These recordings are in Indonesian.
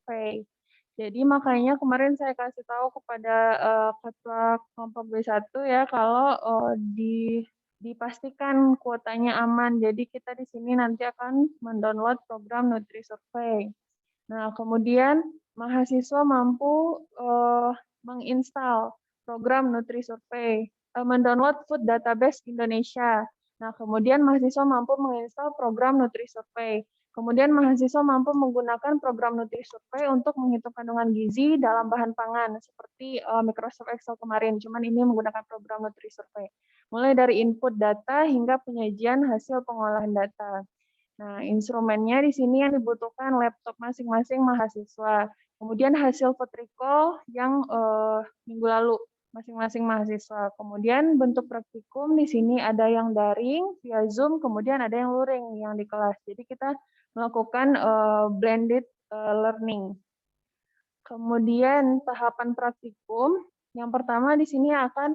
Survey. Jadi makanya kemarin saya kasih tahu kepada ketua kelompok B1 ya kalau dipastikan kuotanya aman. Jadi kita di sini nanti akan mendownload program Nutri Survey. Nah, kemudian mahasiswa mampu menginstal program Nutri Survey, mendownload Food Database Indonesia. Nah, kemudian mahasiswa mampu menginstal program Nutri Survey. Kemudian mahasiswa mampu menggunakan program Nutri Survey untuk menghitung kandungan gizi dalam bahan pangan, seperti Microsoft Excel kemarin, cuman ini menggunakan program Nutri Survey. Mulai dari input data hingga penyajian hasil pengolahan data. Nah, instrumennya di sini yang dibutuhkan laptop masing-masing mahasiswa. Kemudian hasil food recall yang minggu lalu masing-masing mahasiswa. Kemudian bentuk praktikum di sini ada yang daring via Zoom, kemudian ada yang luring yang di kelas. Jadi kita melakukan blended learning. Kemudian tahapan praktikum, yang pertama di sini akan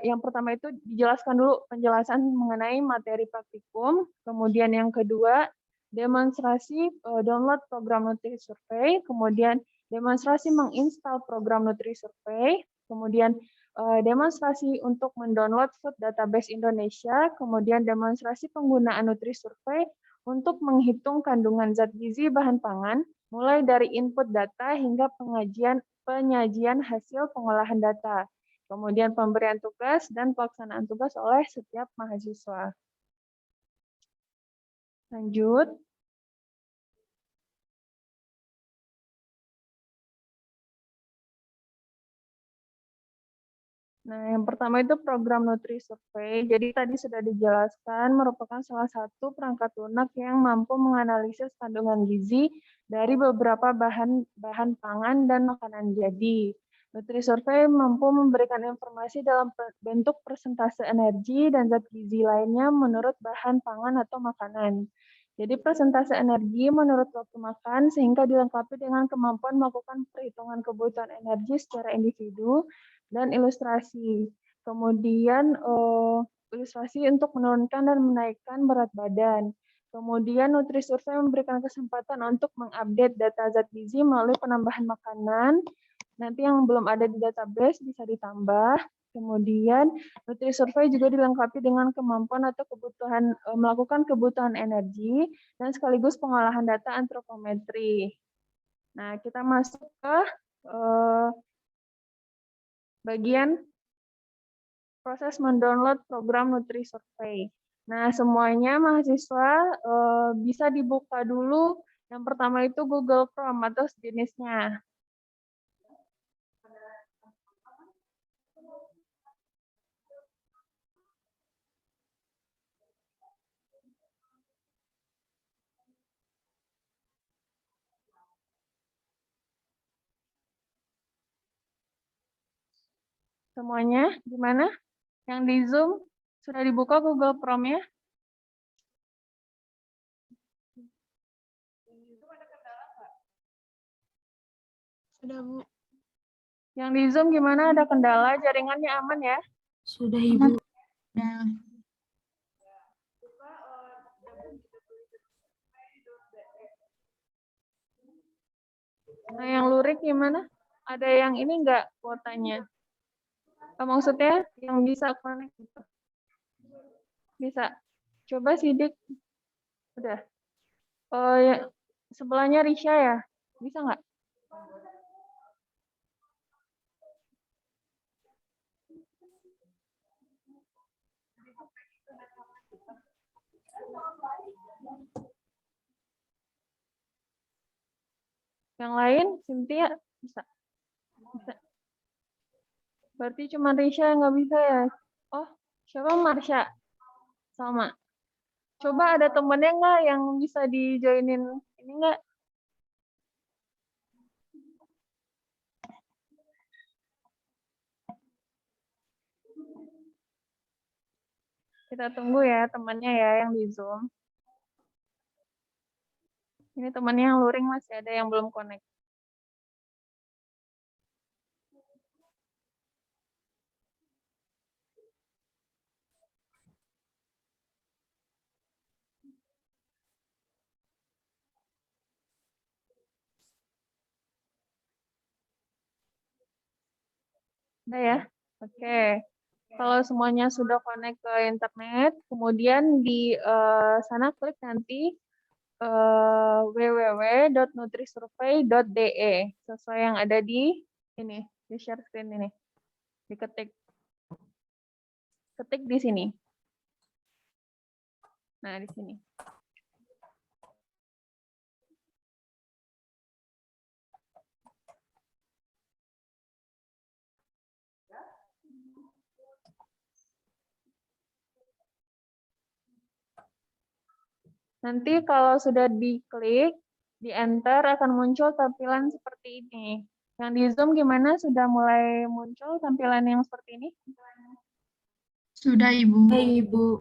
yang pertama itu dijelaskan dulu penjelasan mengenai materi praktikum, kemudian yang kedua demonstrasi download program Nutri Survey, kemudian demonstrasi menginstal program Nutri Survey, kemudian demonstrasi untuk mendownload Food Database Indonesia, kemudian demonstrasi penggunaan Nutri Survey untuk menghitung kandungan zat gizi bahan pangan, mulai dari input data hingga penyajian hasil pengolahan data. Kemudian pemberian tugas dan pelaksanaan tugas oleh setiap mahasiswa. Lanjut. Nah, yang pertama itu program Nutri Survey. Jadi tadi sudah dijelaskan merupakan salah satu perangkat lunak yang mampu menganalisis kandungan gizi dari beberapa bahan pangan dan makanan jadi. Nutri Survey mampu memberikan informasi dalam bentuk persentase energi dan zat gizi lainnya menurut bahan pangan atau makanan. Jadi persentase energi menurut waktu makan sehingga dilengkapi dengan kemampuan melakukan perhitungan kebutuhan energi secara individu dan ilustrasi. Kemudian ilustrasi untuk menurunkan dan menaikkan berat badan. Kemudian Nutri Survey memberikan kesempatan untuk mengupdate data zat gizi melalui penambahan makanan. Nanti yang belum ada di database bisa ditambah. Kemudian Nutri Survey juga dilengkapi dengan kemampuan atau kebutuhan melakukan kebutuhan energi dan sekaligus pengolahan data antropometri. Nah, kita masuk ke bagian proses mendownload program Nutri Survey. Nah, semuanya mahasiswa bisa dibuka dulu. Yang pertama itu Google Chrome atau sejenisnya. Semuanya di mana? Yang di Zoom sudah dibuka Google Chrome-nya? Sudah, Bu. Yang di Zoom gimana? Ada kendala? Jaringannya aman ya? Sudah, Ibu. Nah. Nah, yang lurik gimana? Ada yang ini enggak kuotanya? Maksudnya yang bisa connect gitu? Bisa. Coba sidik. Udah. Oh, ya. Sebelahnya Risha ya? Bisa nggak? Yang lain, Cynthia bisa. Bisa. Berarti cuma Risha yang nggak bisa ya? Oh, siapa Marsha? Sama. Coba ada temennya nggak yang bisa di-joinin ini nggak? Kita tunggu ya temannya ya yang di Zoom. Ini temannya yang luring masih ada yang belum connect. Udah ya? Oke. Kalau semuanya sudah connect ke internet, kemudian di sana klik nanti www.nutrisurvey.de sesuai yang ada di ini, di share screen ini. Diketik. Ketik di sini. Nah, di sini. Nanti kalau sudah diklik, di enter akan muncul tampilan seperti ini. Yang di Zoom gimana? Sudah mulai muncul tampilan yang seperti ini? Sudah, Ibu. Ibu.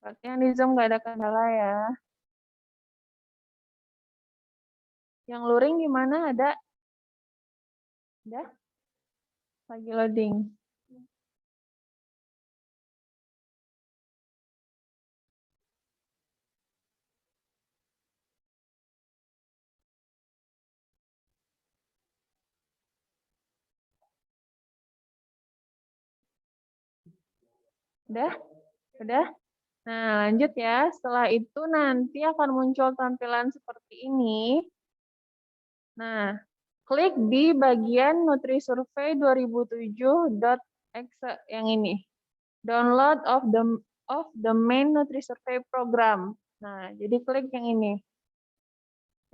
Berarti yang di Zoom nggak ada kendala ya. Yang luring gimana? Ada? Ada? Lagi loading. Udah? Udah? Nah, lanjut ya. Setelah itu nanti akan muncul tampilan seperti ini. Nah, klik di bagian NutriSurvey 2007.exe yang ini. Download of the main NutriSurvey program. Nah, jadi klik yang ini.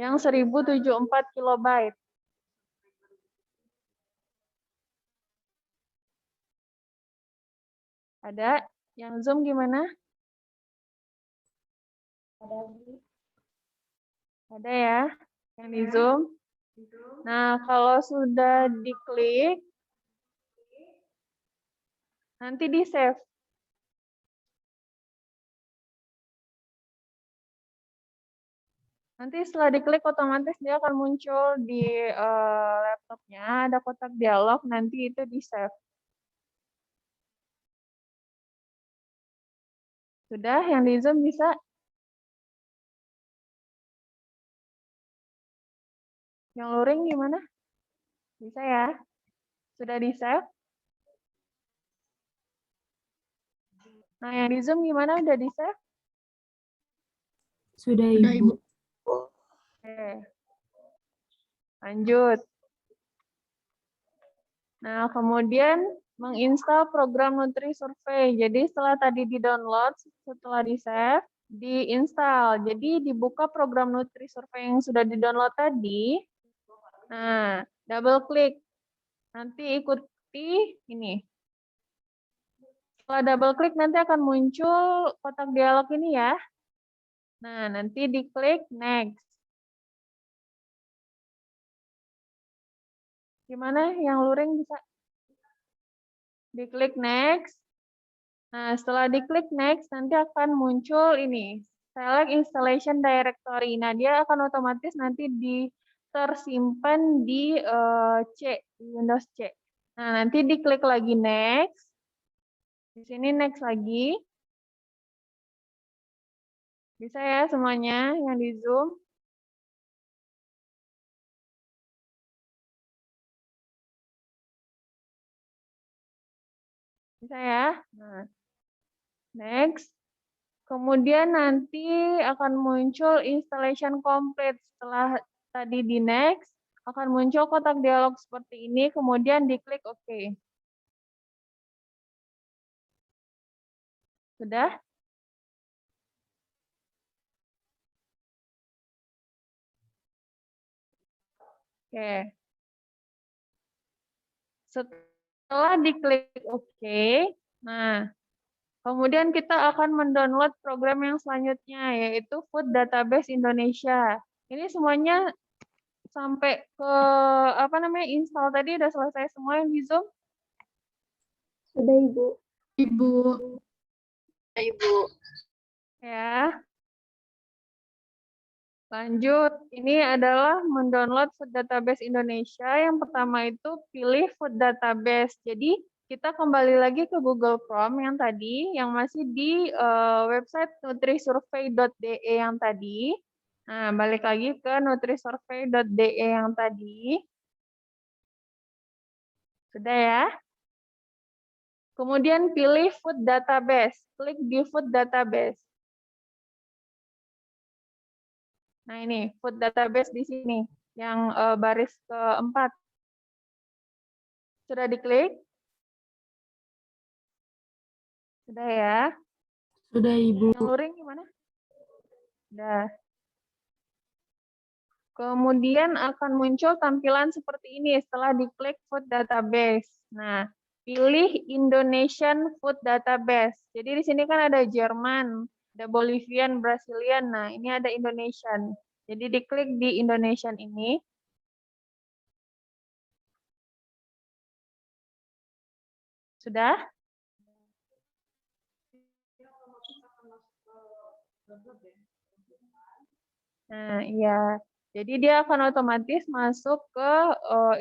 Yang 1074 kilobyte. Ada? Yang Zoom gimana? Ada ya? Yang di Zoom? Nah, kalau sudah diklik, nanti di-save. Nanti setelah diklik, otomatis dia akan muncul di laptopnya, ada kotak dialog, nanti itu di-save. Sudah? Yang di Zoom bisa? Yang luring gimana? Bisa ya? Sudah di-save? Nah, yang di Zoom gimana? Udah di-save? Sudah, Sudah, Ibu. Ibu. Oke. Lanjut. Nah, kemudian menginstal program NutriSurvey. Jadi setelah tadi di-download, setelah di-save, di-install. Jadi dibuka program NutriSurvey yang sudah di-download tadi. Nah, double klik. Nanti ikuti ini. Setelah double klik nanti akan muncul kotak dialog ini ya. Nah, nanti diklik next. Gimana yang luring bisa? Diklik next. Nah, setelah diklik next, nanti akan muncul ini. Select installation directory. Nah, dia akan otomatis nanti tersimpan di C, di Windows C. Nah, nanti diklik lagi next. Di sini next lagi. Bisa ya semuanya yang di Zoom? Bisa ya? Nah, next. Kemudian nanti akan muncul installation complete. Setelah tadi di next, akan muncul kotak dialog seperti ini, kemudian diklik OK. Sudah? Oke. Setelah diklik OK, nah, kemudian kita akan mendownload program yang selanjutnya, yaitu Food Database Indonesia. Ini semuanya sampai ke install tadi udah selesai semua yang di Zoom? Sudah, Ibu. Ibu. Ibu. Ya. Lanjut, ini adalah mendownload Food Database Indonesia. Yang pertama itu pilih Food Database. Jadi kita kembali lagi ke Google Chrome yang tadi, yang masih di website nutrisurvey.de yang tadi. Nah, balik lagi ke nutrisurvey.de yang tadi. Sudah ya? Kemudian pilih food database. Klik di food database. Nah ini food database di sini yang baris keempat. Sudah diklik? Sudah ya? Sudah, Ibu. Yang luring gimana? Sudah. Kemudian akan muncul tampilan seperti ini setelah diklik food database. Nah, pilih Indonesian food database. Jadi di sini kan ada Jerman, ada Bolivian, Brazilian. Nah, ini ada Indonesian. Jadi diklik di Indonesian ini. Sudah? Nah, iya. Jadi dia akan otomatis masuk ke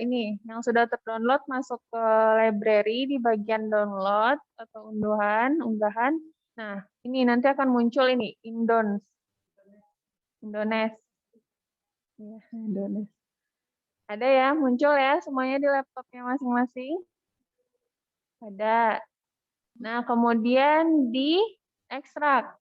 ini yang sudah terdownload, masuk ke library di bagian download atau unggahan. Nah, ini nanti akan muncul ini Indones. Ya, Indones. Ada ya, muncul ya semuanya di laptopnya masing-masing. Ada. Nah, kemudian di ekstrak.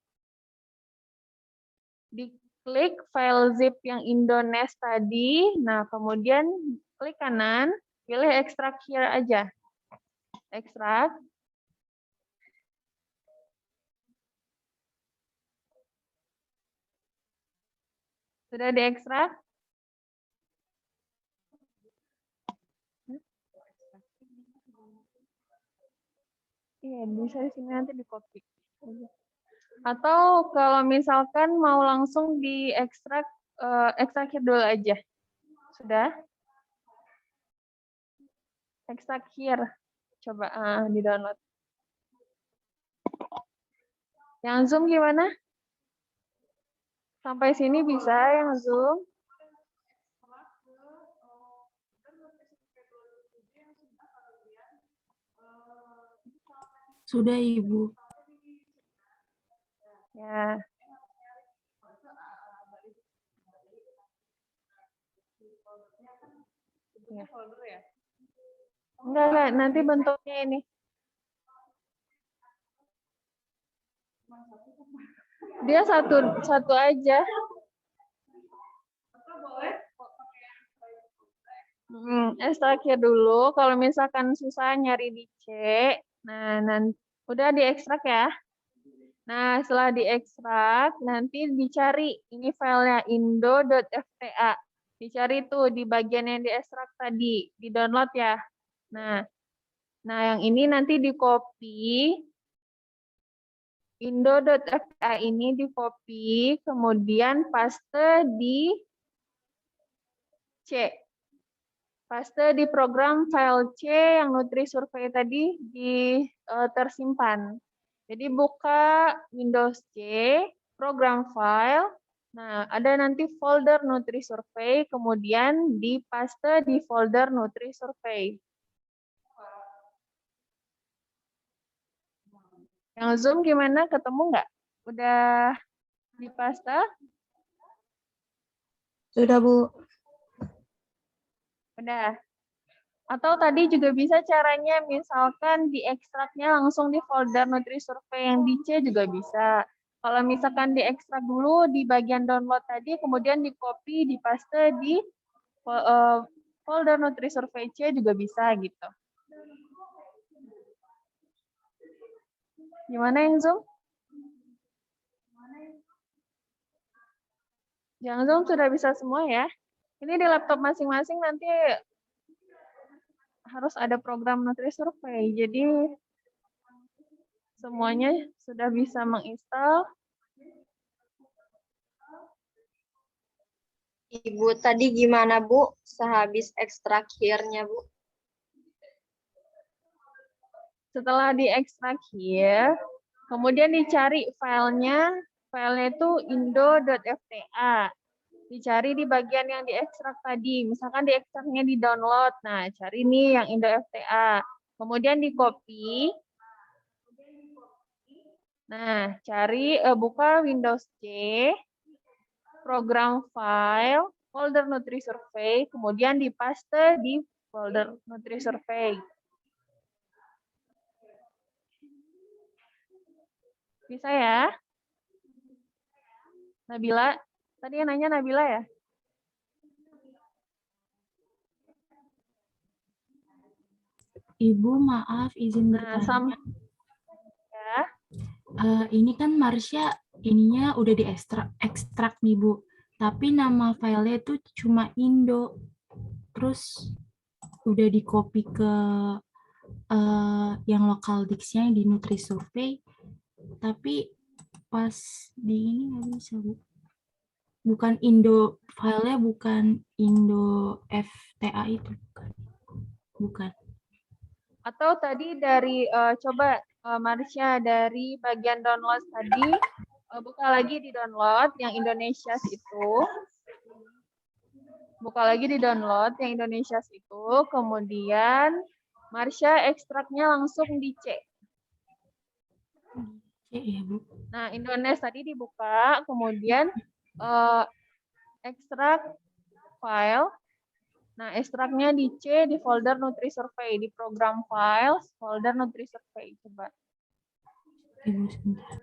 Diklik file zip yang Indones tadi. Nah, kemudian klik kanan, pilih extract here aja. Ekstrak. Sudah diekstrak? Iya, bisa di sini nanti di copy. Atau kalau misalkan mau langsung diekstrak, ekstrak here dulu aja. Sudah? Ekstrak here. Coba di download. Yang Zoom gimana? Sampai sini bisa yang Zoom? Sudah, Ibu. Ya. Ya. Enggak, nanti bentuknya ini. Dia satu aja. Ekstrak here dulu. Kalau misalkan susah nyari di C, nah nanti udah diekstrak ya. Nah, setelah diekstrak, nanti dicari ini filenya indo.fta. Dicari tuh di bagian yang diekstrak tadi, di download ya. Nah, yang ini nanti di copy. Indo.fta ini di copy, kemudian paste di C. Paste di program file C yang Nutri Survey tadi tersimpan. Jadi buka Windows C, program file. Nah, ada nanti folder Nutri Survey, kemudian dipaste di folder Nutri Survey. Yang Zoom gimana? Ketemu nggak? Udah dipaste? Sudah, Bu. Udah. Atau tadi juga bisa caranya misalkan diekstraknya langsung di folder Nutri Survey yang di C juga bisa. Kalau misalkan diekstrak dulu di bagian download tadi, kemudian di copy, dipaste di folder Nutri Survey C juga bisa gitu. Gimana yang Zoom? Yang Zoom sudah bisa semua ya. Ini di laptop masing-masing nanti harus ada program Nutri Survey. Jadi semuanya sudah bisa menginstal. Ibu, tadi gimana, Bu? Sehabis ekstrak here-nya, Bu? Setelah diekstrak here, kemudian dicari filenya itu indo.fta. Dicari di bagian yang diekstrak tadi. Misalkan diekstraknya di download. Nah, cari nih yang indo.fta. Kemudian di copy. Nah, cari buka Windows C, program file, folder Nutri Survey, kemudian dipaste di folder Nutri Survey. Bisa ya? Nabila? Tadi yang nanya Nabila ya? Ibu, maaf izin Nah, bertanya. ya. Ini kan Marsha ininya udah ekstrak nih Bu. Tapi nama filenya tuh cuma Indo. Terus udah di copy ke yang lokal disk-nya di NutriSurvey. Tapi pas di ini nggak bisa Bu. Bukan Indo, filenya bukan Indo FTA itu. Bukan. Atau tadi dari coba Marsha dari bagian download tadi buka lagi di download yang Indonesia itu. Buka lagi di download yang Indonesia itu, kemudian Marsha ekstraknya langsung di C. Iya, Bu. Nah, Indonesia tadi dibuka, kemudian ekstrak file. Nah, ekstraknya di C di folder NutriSurvey, di program files, folder NutriSurvey. Coba. Ibu sebentar.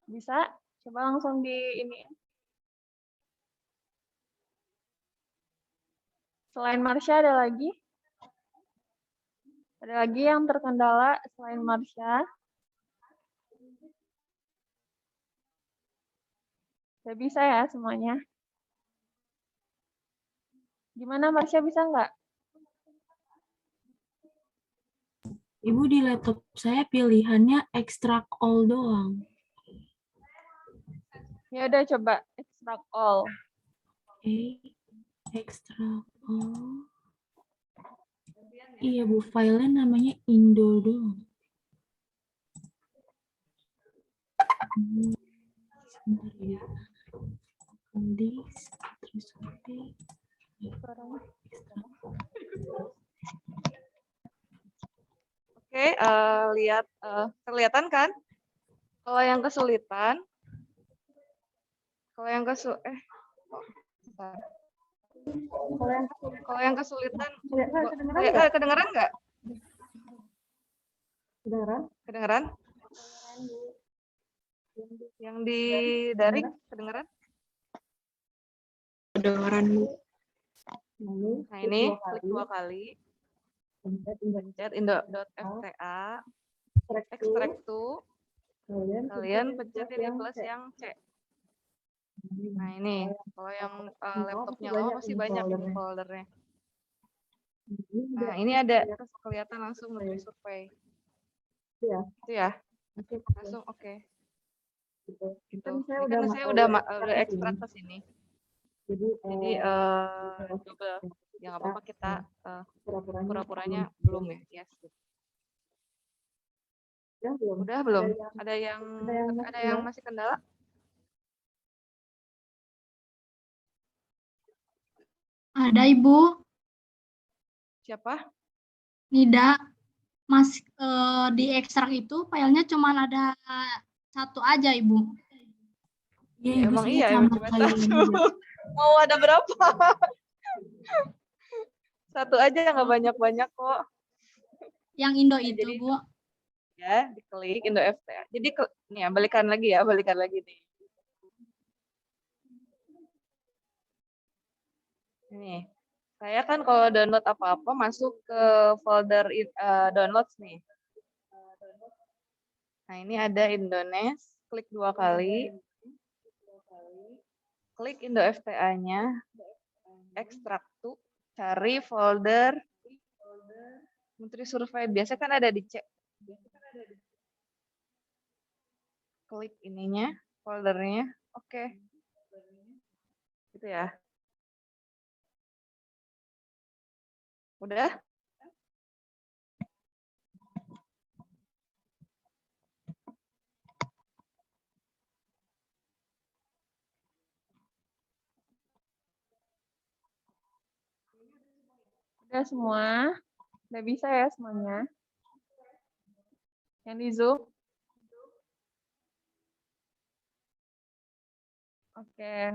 Bisa? Coba langsung di ini. Selain Marsha ada lagi? Ada lagi yang terkendala selain Marsha? Udah bisa ya semuanya? Gimana Marsha, bisa nggak? Ibu, di laptop saya pilihannya extract all doang. Ya udah coba extract all. Oke, extract all. Iya Bu, filenya namanya Indo doang. Sebentar ya. Kondis, terus oke. Oke, lihat kelihatan kan? Kalau yang kesulitan, bentar. Kalau yang kesulitan, kedengeran nggak? Kedengeran? Yang di daring kedengeran? Kedengaran Bu. Nah ini klik 2 kali, pencet indo.fta, extract to, kalian pencet ini plus yang C. Nah ini, kalau yang laptopnya lama pasti banyak ini foldernya. Nah ini ada kelihatan langsung NutriSurvey. Itu ya, langsung oke. Gitu. Ini kan saya udah ekstrak ke sini. Jadi double. Ya nggak apa-apa, kita pura-puranya belum ya. Yes. Udah belum? Ada yang masih kendala? Ada Ibu, Siapa? Nida. Di ekstrak itu filenya cuma ada satu aja Ibu. Iya, Ya, Ibu, emang saya iya, sama emang cuma kayak satu. Nida. Mau ada berapa? Satu aja, nggak banyak-banyak kok. Yang Indo Ya, itu jadi Bu. ya diklik Indo FTA. Jadi nih ya, balikan lagi nih. Nih, saya kan kalau download apa-apa masuk ke folder downloads nih. Nah ini ada Indonesia, klik 2 kali. Klik Indo FTA-nya, ekstrak to, cari folder NutriSurvey. Biasa kan ada di C. Klik ininya, foldernya, oke. Gitu ya. Udah? Udah semua? Udah bisa ya semuanya? Yang di Zoom? Oke.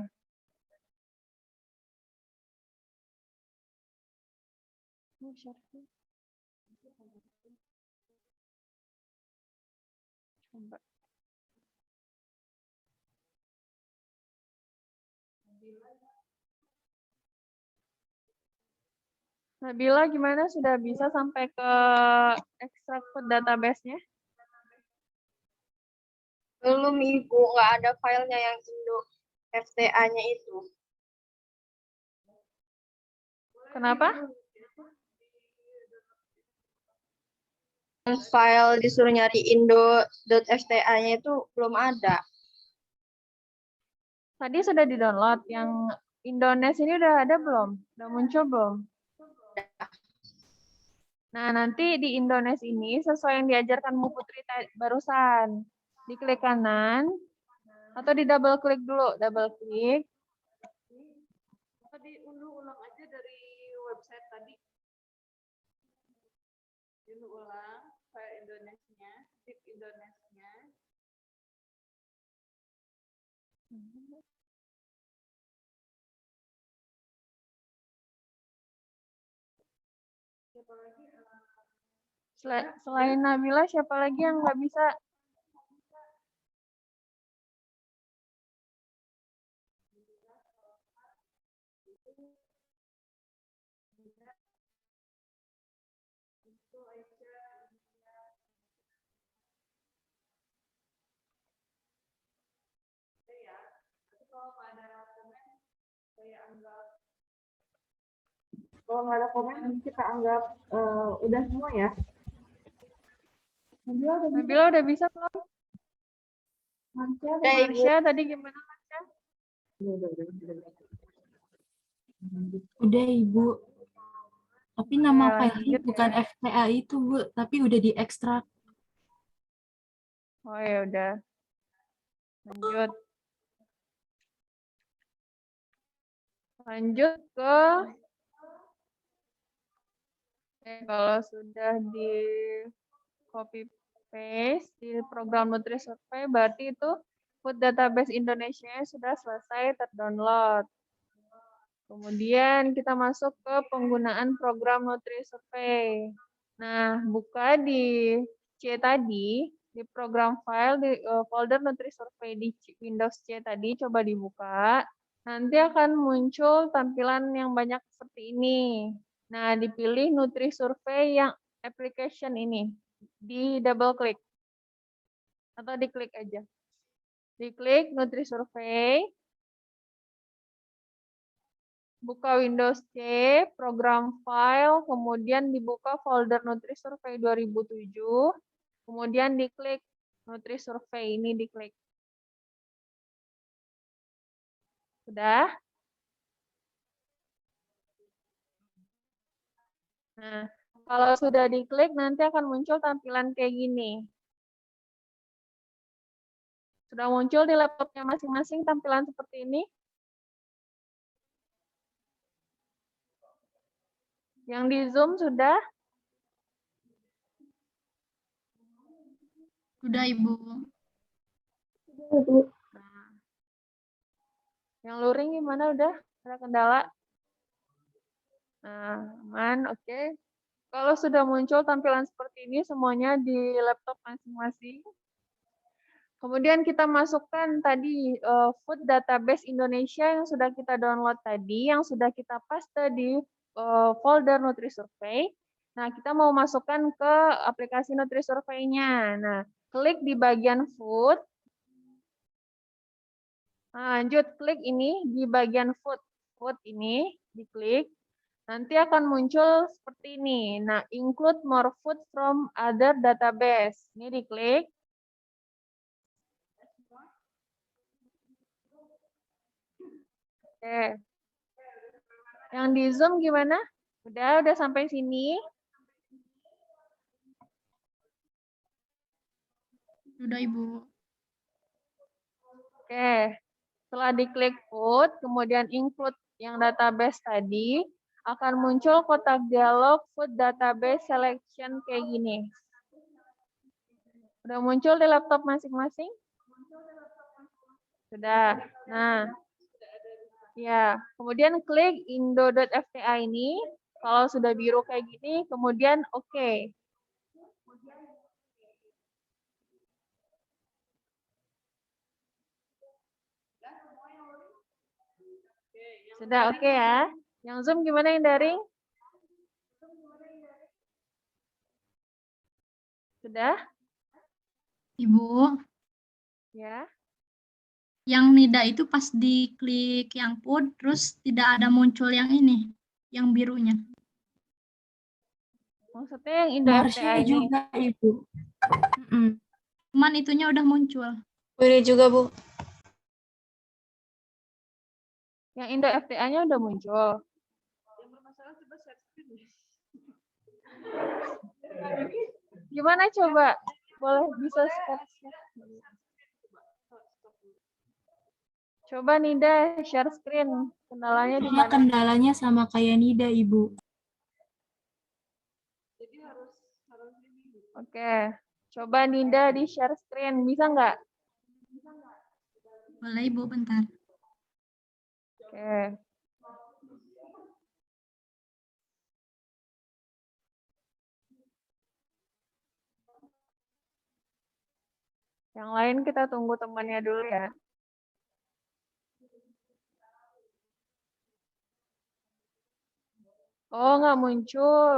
Nabila gimana? Sudah bisa sampai ke extract food database-nya? Belum Ibu, nggak ada filenya yang Indo FTA-nya itu. Kenapa? File disuruh nyari indo.fta-nya itu belum ada. Tadi sudah di-download. Yang Indonesia ini udah ada belum? Udah muncul belum? Nah, nanti di Indonesia ini sesuai yang diajarkan Bu Putri barusan. Diklik kanan, atau di double klik dulu. Double klik. Diunduh ulang aja dari website tadi. Diunduh ulang, file Indonesia, zip Indonesia. Siapa lagi? Selain Nabila, siapa lagi yang nggak bisa? Kalau nggak ada komen, kita anggap udah semua ya. Nabila udah bisa belum? Marsha tadi gimana Marsha? Udah Ibu. Tapi nama filenya bukan FTA itu Bu, tapi udah diekstrak. Oh ya udah. Lanjut. Lanjut ke kalau sudah di copy paste di program NutriSurvey, berarti itu food database Indonesia sudah selesai terdownload. Kemudian kita masuk ke penggunaan program NutriSurvey. Nah, buka di C tadi, di program file di folder NutriSurvey di Windows C tadi, coba dibuka. Nanti akan muncul tampilan yang banyak seperti ini. Nah, dipilih NutriSurvey yang application ini. Di double klik. Atau diklik aja. Diklik NutriSurvey. Buka Windows C, program file, kemudian dibuka folder NutriSurvey 2007. Kemudian diklik NutriSurvey ini diklik. Sudah? Nah, kalau sudah diklik nanti akan muncul tampilan kayak gini. Sudah muncul di laptopnya masing-masing tampilan seperti ini? Yang di Zoom sudah? Sudah Ibu. Nah. Yang luring gimana udah? Ada kendala? Nah, aman, oke. Kalau sudah muncul tampilan seperti ini semuanya di laptop masing-masing. Kemudian kita masukkan tadi food database Indonesia yang sudah kita download tadi, yang sudah kita paste di folder NutriSurvey. Nah, kita mau masukkan ke aplikasi NutriSurvey-nya. Nah, klik di bagian food. Nah, lanjut klik ini di bagian food. Food ini diklik. Nanti akan muncul seperti ini. Nah, include more food from other database. Ini diklik. Oke. Yang di Zoom gimana? Udah sampai sini? Sudah Ibu. Oke. Setelah diklik food, kemudian include yang database tadi, akan muncul kotak dialog food database selection kayak gini. Udah muncul di laptop masing-masing? Sudah. Nah, ya, kemudian klik indo.fta ini. Kalau sudah biru kayak gini, kemudian oke. Sudah oke ya. Yang Zoom gimana yang daring? Sudah? Ibu, Ya. yang NIDA itu pas diklik yang put, terus tidak ada muncul yang ini, yang birunya. Maksudnya yang Indo Marsha FTA ini. juga, Ibu. Cuman itunya udah muncul. Ini juga, Bu. Yang Indo FTA-nya udah muncul. Gimana coba? Boleh bisa share. Coba Nida share screen. Kendalanya di Kayaknya mana? kendalanya sama kayak Nida, Ibu. Oke. Coba Nida di share screen. Bisa nggak? Boleh Ibu, bentar. Oke. Yang lain kita tunggu temannya dulu ya. Oh, nggak muncul.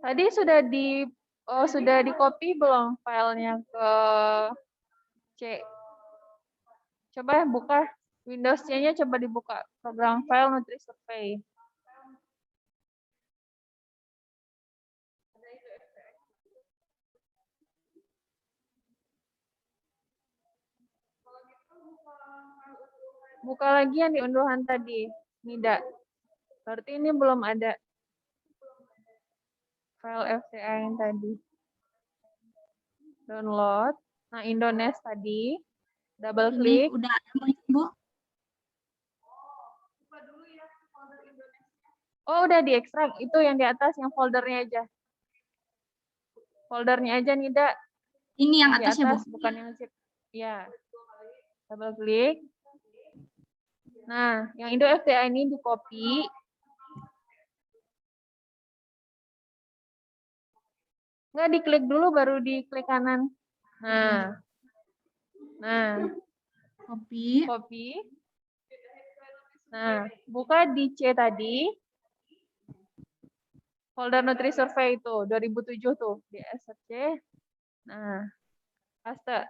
Tadi sudah di copy belum filenya ke C? Coba buka Windows C-nya, coba dibuka program file Nutri Survey. Buka lagi yang di unduhan tadi, Nida. Berarti ini belum ada file FTA yang tadi. Download. Nah, Indones tadi. Double Ini klik. udah ada Ibu. Oh, udah diekstrak. Itu yang di atas, yang foldernya aja. Foldernya aja, Nida. Ini yang Di atas ya, Bu? bukan yang zip. Ya. Double klik. Nah, yang Indo FTA ini di copy. Nggak, diklik dulu baru diklik kanan. Nah. Nah, Copy. copy. Nah, buka di C tadi. Folder Nutri Survey itu 2007 tuh di SRC. Nah, paste.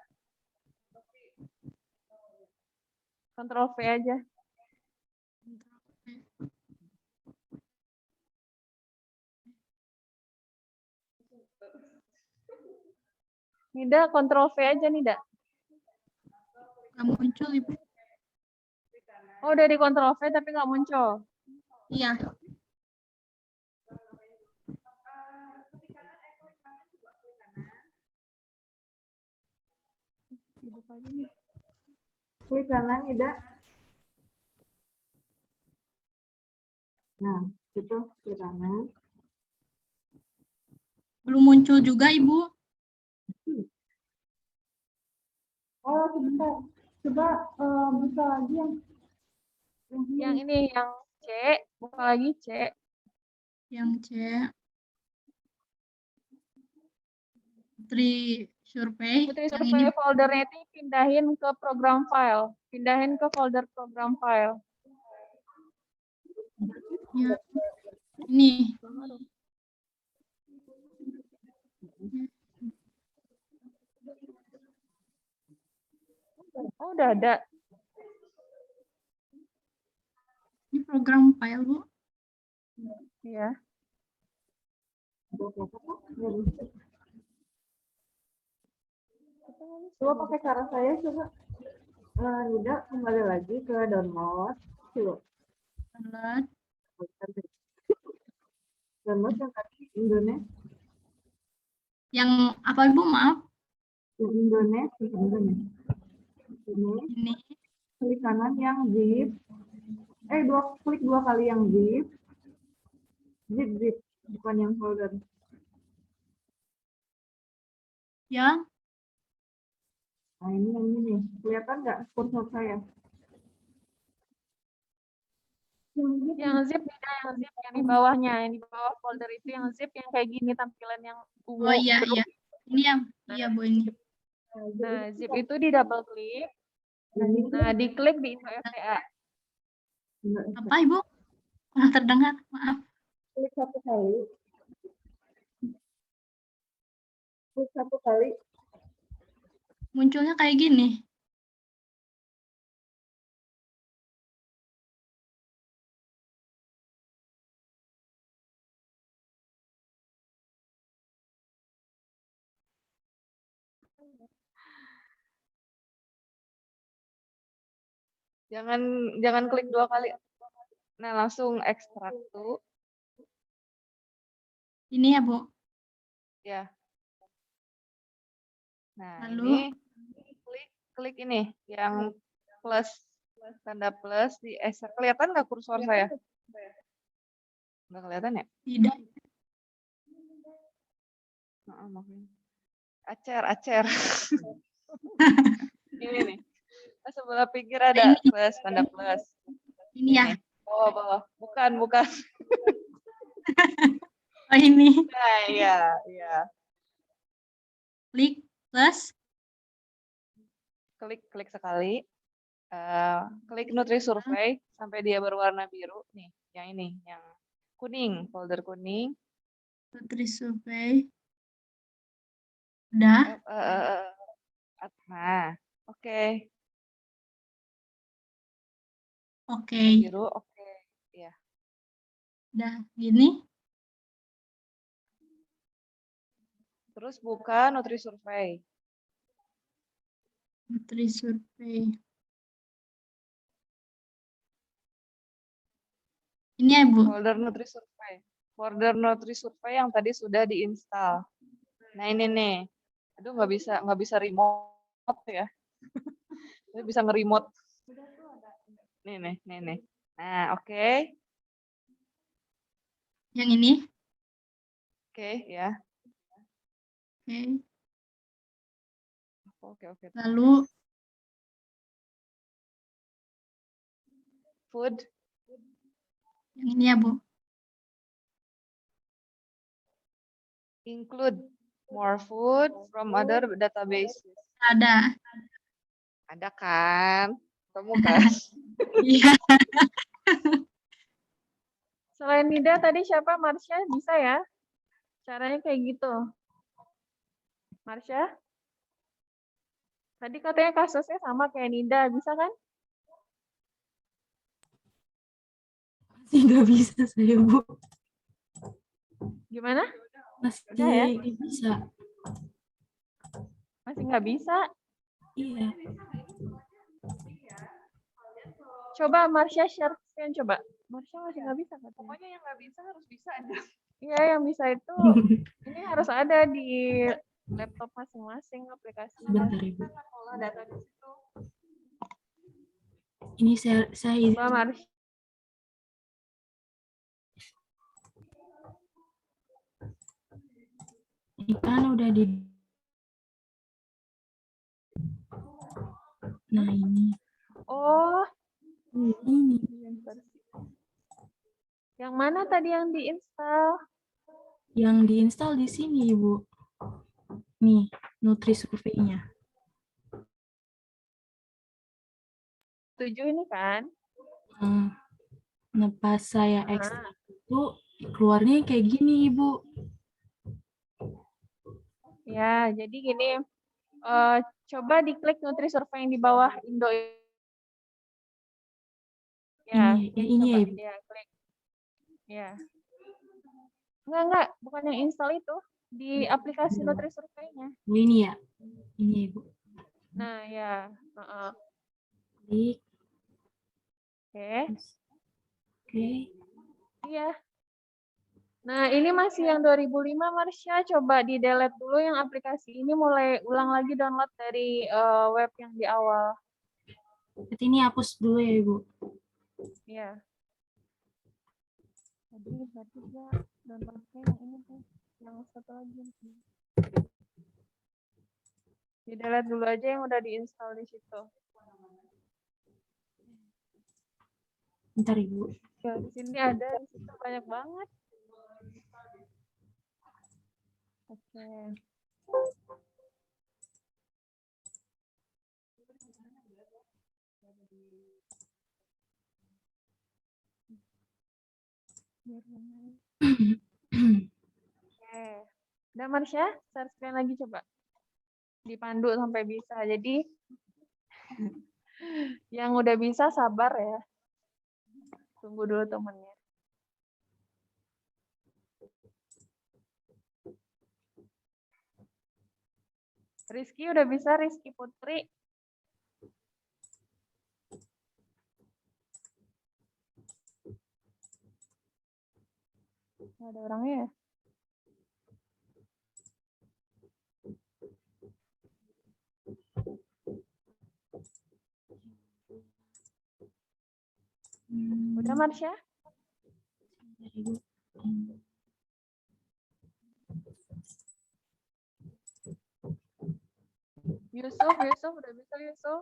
Ctrl V aja. Nida, Ctrl V aja, Nida. Nggak muncul Ibu. Oh, udah di Ctrl V tapi nggak muncul. Iya. Klik kanan, Ida. Nah, itu klik kanan. Belum muncul juga Ibu. Oh, sebentar. Coba buka lagi Yang ini, yang C. Buka lagi C. Yang C. Nutri Survey. Nutri Yang ini Survey foldernya itu pindahin ke program file. Pindahin ke folder program file. ya. Ini. Oh, udah ada. Ini program file, Bu. Iya. Coba pakai cara saya, coba. Ida, kembali lagi ke download. Coba. Download. Download yang tadi Indonesia. Yang apa Ibu? Maaf. Yang Indonesia. Ini. Klik kanan yang zip. Klik dua kali yang zip. Zip, bukan yang folder. Ya. Nah, ini yang ini. Kelihatan nggak kursor saya? Yang zip, yang zip yang di bawahnya, yang di bawah folder itu yang zip yang kayak gini tampilan yang ungu. Oh iya, iya. Ini yang, iya Bu ini. Nah, zip itu di double klik. Nah, diklik di Indo FTA. Apa Ibu? Kurang terdengar, maaf. Klik satu kali. Klik satu kali. Munculnya kayak gini. Jangan klik 2 kali. Nah, langsung ekstrak tuh. Ini ya, Bu. Ya. Nah, Lalu? ini klik ini yang plus, tanda plus di ekstrak. Kelihatan nggak kursor saya? Nggak kelihatan ya? Tidak. Acer. Ini nih. Sebelah pinggir ada Ini. plus, tanda plus. Ini ya. Bawah. Bukan. Oh, ini. Nah, iya. Klik plus. Klik sekali. Klik Nutri Survey sampai dia berwarna biru. Nih, yang ini, yang kuning, folder kuning. Nutri Survey. Udah. Nah, oke. Oke. Biru, oke. Ya. Udah gini. Terus buka Nutri Survey. Nutri Survey. Ini ya, Bu. Folder Nutri Survey yang tadi sudah diinstal. Nah, ini nih. Aduh, nggak bisa remote ya. Ini bisa nge-remote. Nih. Nah, oke. Yang ini. Oke, ya. Oke. Lalu Food. yang ini ya, Bu. Include more food from other databases. Ada kan? Temu kan? Iya. Selain Nida tadi siapa? Marsha bisa ya? Caranya kayak gitu. Marsha? Tadi katanya kasusnya sama kayak Nida, bisa kan? Masih nggak bisa saya, Bu. Gimana? Masih ya? nggak bisa. Masih nggak bisa? Iya. Coba Marsha share screen coba. Marsha masih nggak bisa katanya. Pokoknya yang nggak bisa harus bisa aja. Iya, yang bisa itu ini harus ada di laptop masing-masing aplikasi. Sebentar, Ibu. Olah data di situ. Ini saya izin. Coba Marsha. Ini kan udah di. Nah, ini. Oh, Ini. yang mana tadi yang diinstal? Yang diinstal di sini, Ibu. Nih, Nutri Survey-nya. 7 ini kan? Nah, pas saya ekstrak itu keluarnya kayak gini, Ibu. Ya, jadi gini. Coba diklik Nutri Survey yang di bawah Indo. Ya, ini ya, Ibu. Ya, klik. Ya. Enggak, bukan yang install itu. Di aplikasi Nutri Survey-nya. Oh, ini ya? Ini, Ibu. Nah, ya. Klik. Oke. Iya. Nah, ini masih yang 2005, Marsha. Coba di-delete dulu yang aplikasi ini, mulai ulang lagi download dari web yang di awal. Berarti ini hapus dulu ya, Ibu? Iya. Berarti dia downloadnya yang ini tuh. Yang satu lagi. Di-delete dulu aja yang udah diinstal di situ. Bentar, Ibu. Ya, di sini ada, di situ banyak banget. Oke. Oke. Udah Marsha, share screen lagi coba. Dipandu sampai bisa. Jadi yang udah bisa sabar ya. Tunggu dulu temennya. Rizky udah bisa, Rizky Putri. Nggak ada orangnya ya? Udah Marsha? Yusuf udah bisa Yusuf?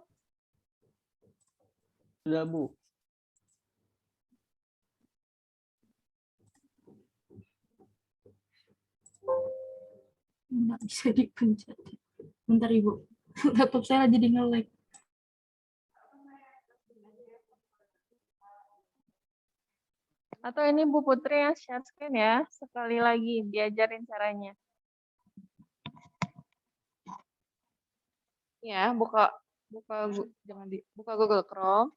Sudah, Bu. Nggak bisa dipencet. Bentar Ibu. Laptop saya jadi nge-lag. Atau ini Bu Putri yang share screen ya. Sekali lagi diajarin caranya. Ya, buka Google Chrome.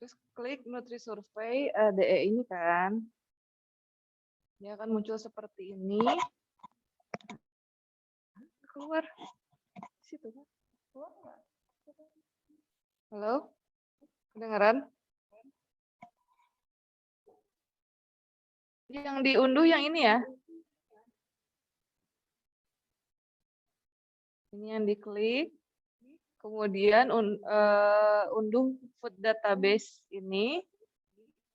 Terus klik Nutri Survey DE ini kan. Dia akan muncul seperti ini. Keluar. Situ kan. Halo? Kedengaran? Yang diunduh yang ini ya. Ini yang diklik. Kemudian unduh food database ini.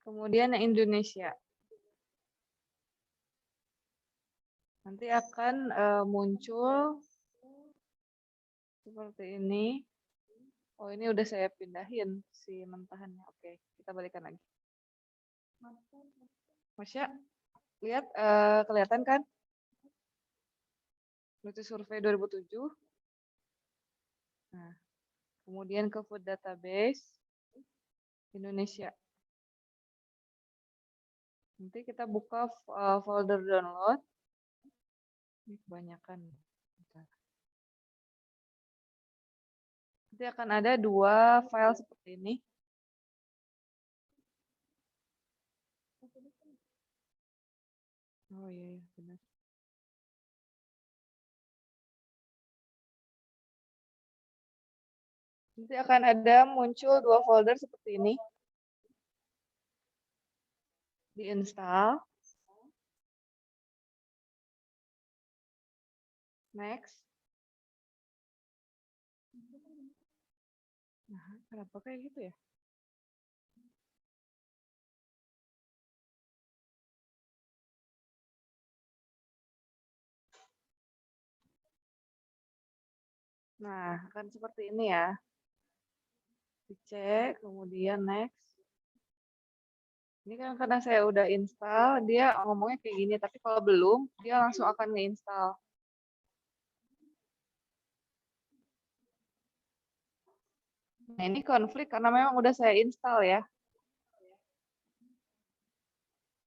Kemudian yang Indonesia. Nanti akan muncul seperti ini. Oh, ini udah saya pindahin si mentahannya. Oke, kita balikan lagi. Masya, lihat kelihatan kan? Nutri Survey 2007. Nah, kemudian ke food database Indonesia. Nanti kita buka folder download. Ini kebanyakan. Nanti akan ada 2 file seperti ini. Oh iya, benar. Nanti akan ada muncul 2 folder seperti ini. Di-install. Next. Nah, kenapa kayak gitu ya? Nah, akan seperti ini ya. Dicek, kemudian next. Ini kan karena saya udah install, dia ngomongnya kayak gini. Tapi kalau belum, dia langsung akan nge-install. Nah, ini konflik karena memang udah saya install ya.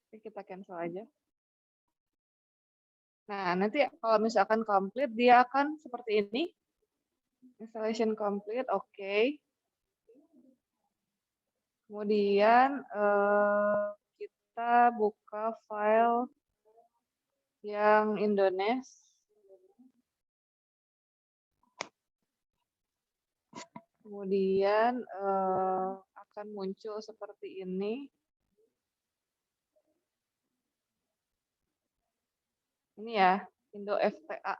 Oke, kita cancel aja. Nah, nanti kalau misalkan complete, dia akan seperti ini. Installation complete, oke. Kemudian kita buka file yang Indonesia. Kemudian akan muncul seperti ini. Ini ya, Indo FTA.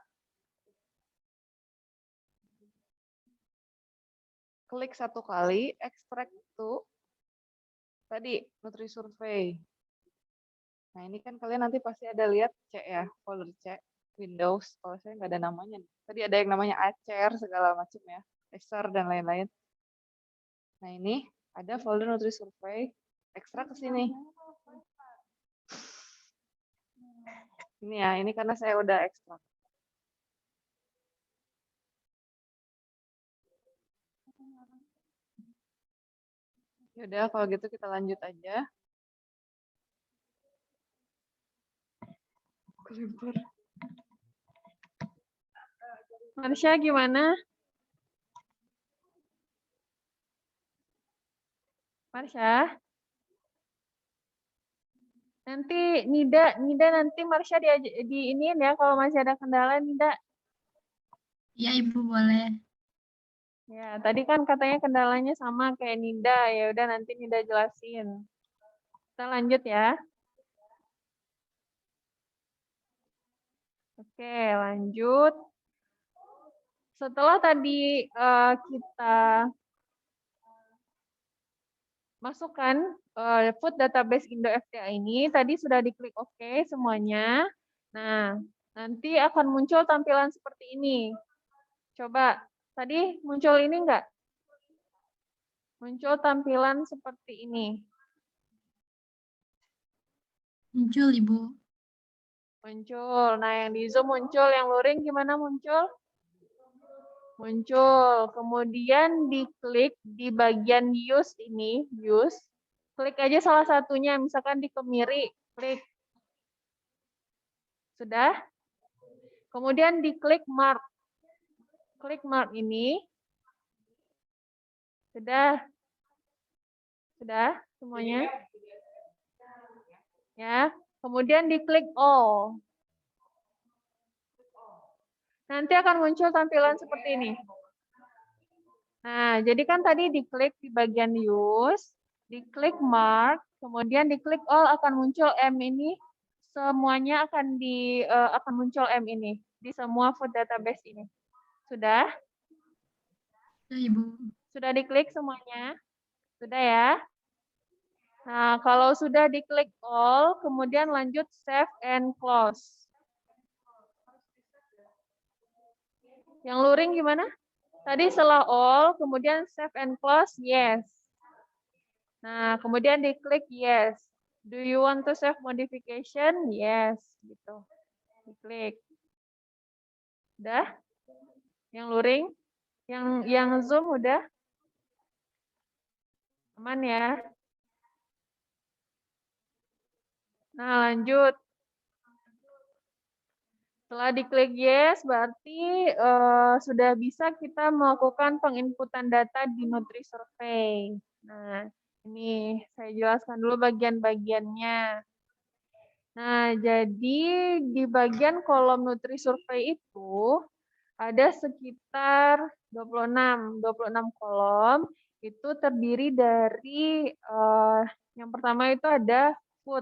Klik 1 kali, extract to tadi Nutri Survey. Nah, ini kan kalian nanti pasti ada lihat C ya, folder C, Windows. Kalau saya nggak ada namanya. Tadi ada yang namanya Acer, segala macam ya, Acer dan lain-lain. Nah, ini ada folder Nutri Survey, ekstrak ke sini. Ini ya, ini karena saya udah ekstrak. Yaudah, kalau gitu kita lanjut aja. Kelempar. Marsha gimana? Marsha? Nanti Nida nanti Marsha di iniin ya kalau masih ada kendala Nida. Iya, Ibu, boleh. Ya, tadi kan katanya kendalanya sama kayak Nida. Ya udah nanti Nida jelasin. Kita lanjut ya. Oke, lanjut. Setelah tadi kita masukkan food database Indo FTA ini, tadi sudah diklik OK semuanya. Nah, nanti akan muncul tampilan seperti ini. Coba, tadi muncul ini enggak? Muncul tampilan seperti ini. Muncul, Ibu. Muncul. Nah, yang di Zoom muncul, yang luring gimana muncul? Muncul. Kemudian diklik di bagian use ini, use. Klik aja salah satunya, misalkan di kemiri, klik. Sudah? Kemudian diklik mark. Klik mark ini. Sudah? Sudah semuanya? Ya. Kemudian diklik all. Nanti akan muncul tampilan seperti ini. Nah, jadi kan tadi diklik di bagian use, diklik mark, kemudian diklik all akan muncul M ini, semuanya akan muncul M ini di semua food database ini. Sudah? Sudah, Ibu. Sudah diklik semuanya? Sudah ya? Nah, kalau sudah diklik all, kemudian lanjut save and close. Yang luring gimana? Tadi setelah all, kemudian save and close, yes. Nah, kemudian diklik yes. Do you want to save modification? Yes, gitu. Diklik. Udah? Yang luring? Yang Zoom udah? Aman ya? Nah, lanjut. Setelah diklik yes, berarti sudah bisa kita melakukan penginputan data di NutriSurvey. Nah, ini saya jelaskan dulu bagian-bagiannya. Nah, jadi di bagian kolom NutriSurvey itu ada sekitar 26 kolom. Itu terdiri dari yang pertama itu ada food.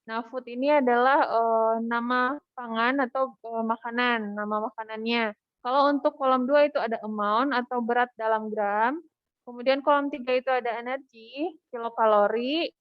Nah, food ini adalah nama pangan atau makanan, nama makanannya. Kalau untuk kolom 2 itu ada amount atau berat dalam gram. Kemudian kolom 3 itu ada energi, kilokalori.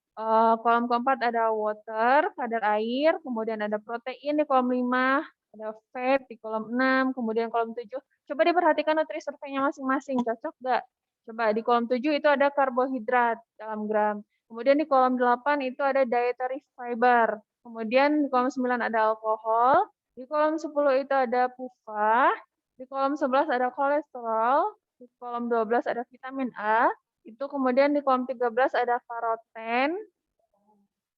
Kolom keempat ada water, kadar air. Kemudian ada protein di kolom 5, ada fat di kolom 6, kemudian kolom 7. Coba diperhatikan NutriSurvey-nya masing-masing, cocok nggak? Coba di kolom 7 itu ada karbohidrat dalam gram. Kemudian di kolom 8 itu ada dietary fiber. Kemudian di kolom 9 ada alkohol. Di kolom 10 itu ada PUFA. Di kolom 11 ada kolesterol. Di kolom 12 ada vitamin A. Itu kemudian di kolom 13 ada karoten.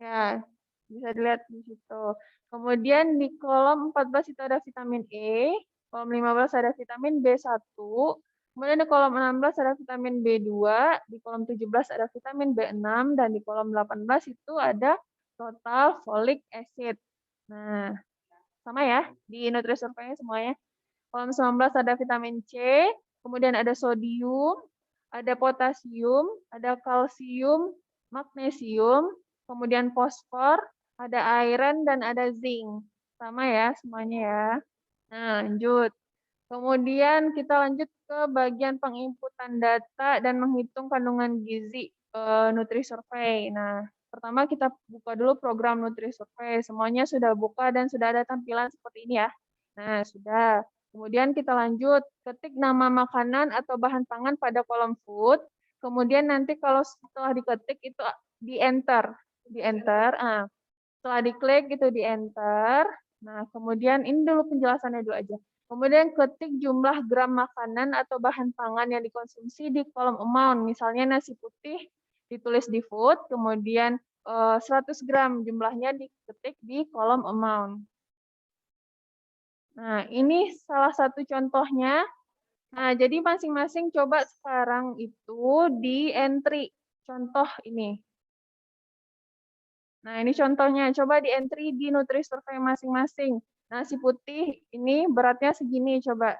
Ya, bisa dilihat di situ. Kemudian di kolom 14 itu ada vitamin E. Kolom 15 ada vitamin B1. Kemudian di kolom 16 ada vitamin B2, di kolom 17 ada vitamin B6, dan di kolom 18 itu ada total folic acid. Nah, sama ya, di NutriSurvey semuanya. Kolom 19 ada vitamin C, kemudian ada sodium, ada potasium, ada kalsium, magnesium, kemudian fosfor, ada iron, dan ada zinc. Sama ya semuanya ya. Nah, lanjut. Kemudian kita lanjut ke bagian penginputan data dan menghitung kandungan gizi NutriSurvey. Nah, pertama kita buka dulu program NutriSurvey. Semuanya sudah buka dan sudah ada tampilan seperti ini ya. Nah, sudah. Kemudian kita lanjut, ketik nama makanan atau bahan pangan pada kolom food. Kemudian nanti kalau setelah diketik itu di-enter. Di-enter. Setelah diklik itu di-enter. Nah, kemudian ini dulu penjelasannya dulu aja. Kemudian ketik jumlah gram makanan atau bahan pangan yang dikonsumsi di kolom amount. Misalnya nasi putih ditulis di food, kemudian 100 gram jumlahnya diketik di kolom amount. Nah, ini salah satu contohnya. Nah, jadi masing-masing coba sekarang itu di entry contoh ini. Nah, ini contohnya. Coba di entry di Nutri-Survey masing-masing. Nasi putih ini beratnya segini, coba.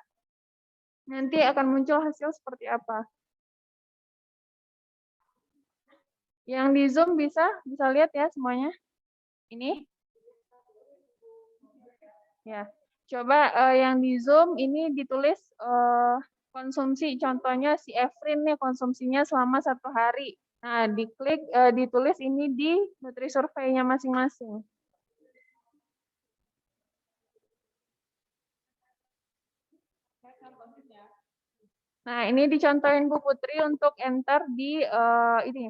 Nanti akan muncul hasil seperti apa. Yang di Zoom bisa lihat ya semuanya. Ini. Ya. Coba yang di Zoom ini ditulis konsumsi. Contohnya si Efrin nih konsumsinya selama 1 hari. Nah, diklik, ditulis ini di Nutri-Survey-nya masing-masing. Nah, ini dicontohin Bu Putri untuk enter di ini.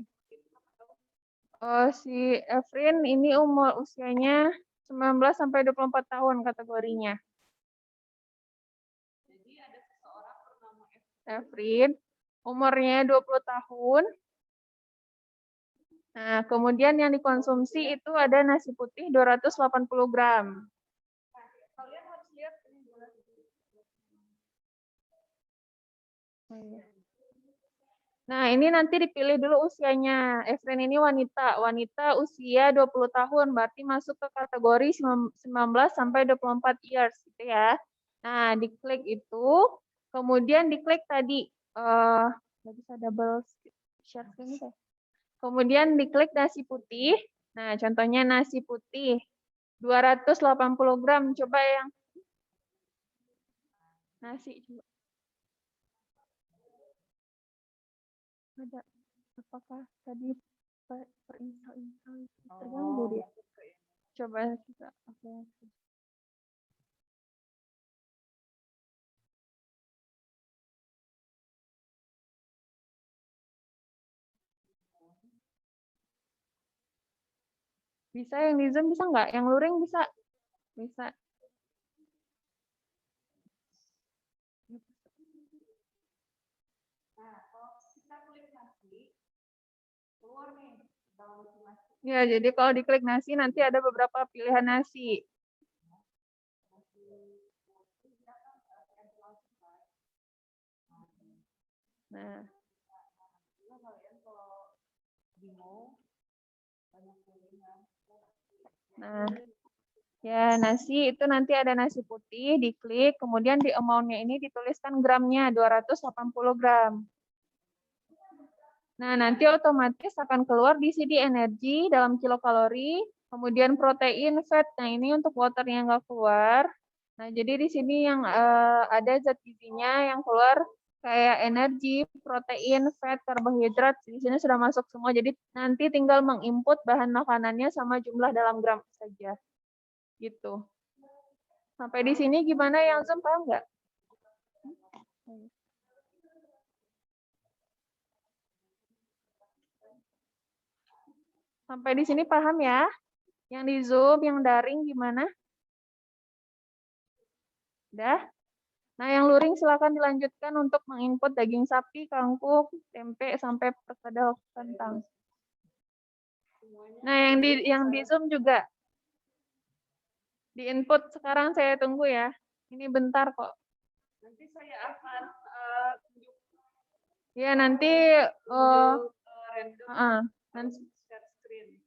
Si Efrin ini usianya 19 sampai 24 tahun kategorinya. Jadi ada seseorang bernama Efrin, umurnya 20 tahun. Nah, kemudian yang dikonsumsi itu ada nasi putih 280 gram. Kalian harus lihat ini. Nah, ini nanti dipilih dulu usianya. Efren ini wanita. Wanita usia 20 tahun, berarti masuk ke kategori 19 sampai 24 years gitu ya. Nah, diklik itu, kemudian diklik tadi bisa double share screen ya. Kemudian diklik nasi putih. Nah, contohnya nasi putih 280 gram. Coba yang nasi coba. Ada apakah tadi perinstall terganggu dia? Coba kita bisa yang di Zoom bisa nggak? Yang luring bisa? Bisa. Ya, jadi kalau diklik nasi nanti ada beberapa pilihan nasi. Nah. Nah, ya nasi itu nanti ada nasi putih, diklik, kemudian di amount-nya ini dituliskan gramnya 280 gram. Nah, nanti otomatis akan keluar di sini energi dalam kilokalori, kemudian protein, fat. Nah, ini untuk water yang nggak keluar. Nah, jadi di sini yang ada zat gizinya yang keluar kayak energi, protein, fat, karbohidrat. Di sini sudah masuk semua. Jadi nanti tinggal menginput bahan makanannya sama jumlah dalam gram saja. Gitu. Sampai di sini gimana yang Zoom, paham nggak? Sampai di sini paham ya? Yang di Zoom, yang daring gimana? Udah? Nah, yang luring silakan dilanjutkan untuk menginput daging sapi, kangkung, tempe, sampai perkedel kentang. Nah, yang di Zoom juga. Di input sekarang saya tunggu ya. Ini bentar kok. Nanti saya akan ya nanti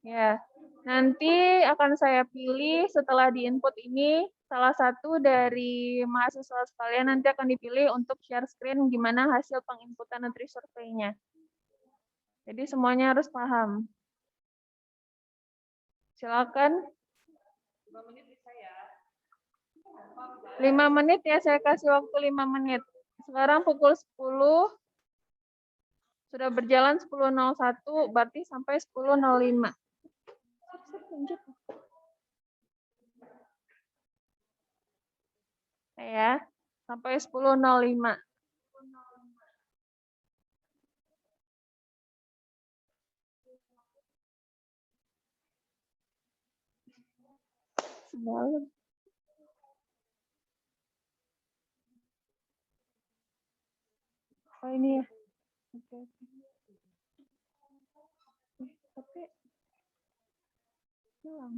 ya. Nanti akan saya pilih setelah di input ini salah satu dari mahasiswa sekalian nanti akan dipilih untuk share screen gimana hasil penginputan Nutri-Survey-nya. Jadi semuanya harus paham. Silakan. 5 menit ya, saya kasih waktu 5 menit. Sekarang pukul 10. Sudah berjalan 10.01, berarti sampai 10.05. Ya, sampai 10.05. Semalam. Oh ini ya. Oke. Hilang.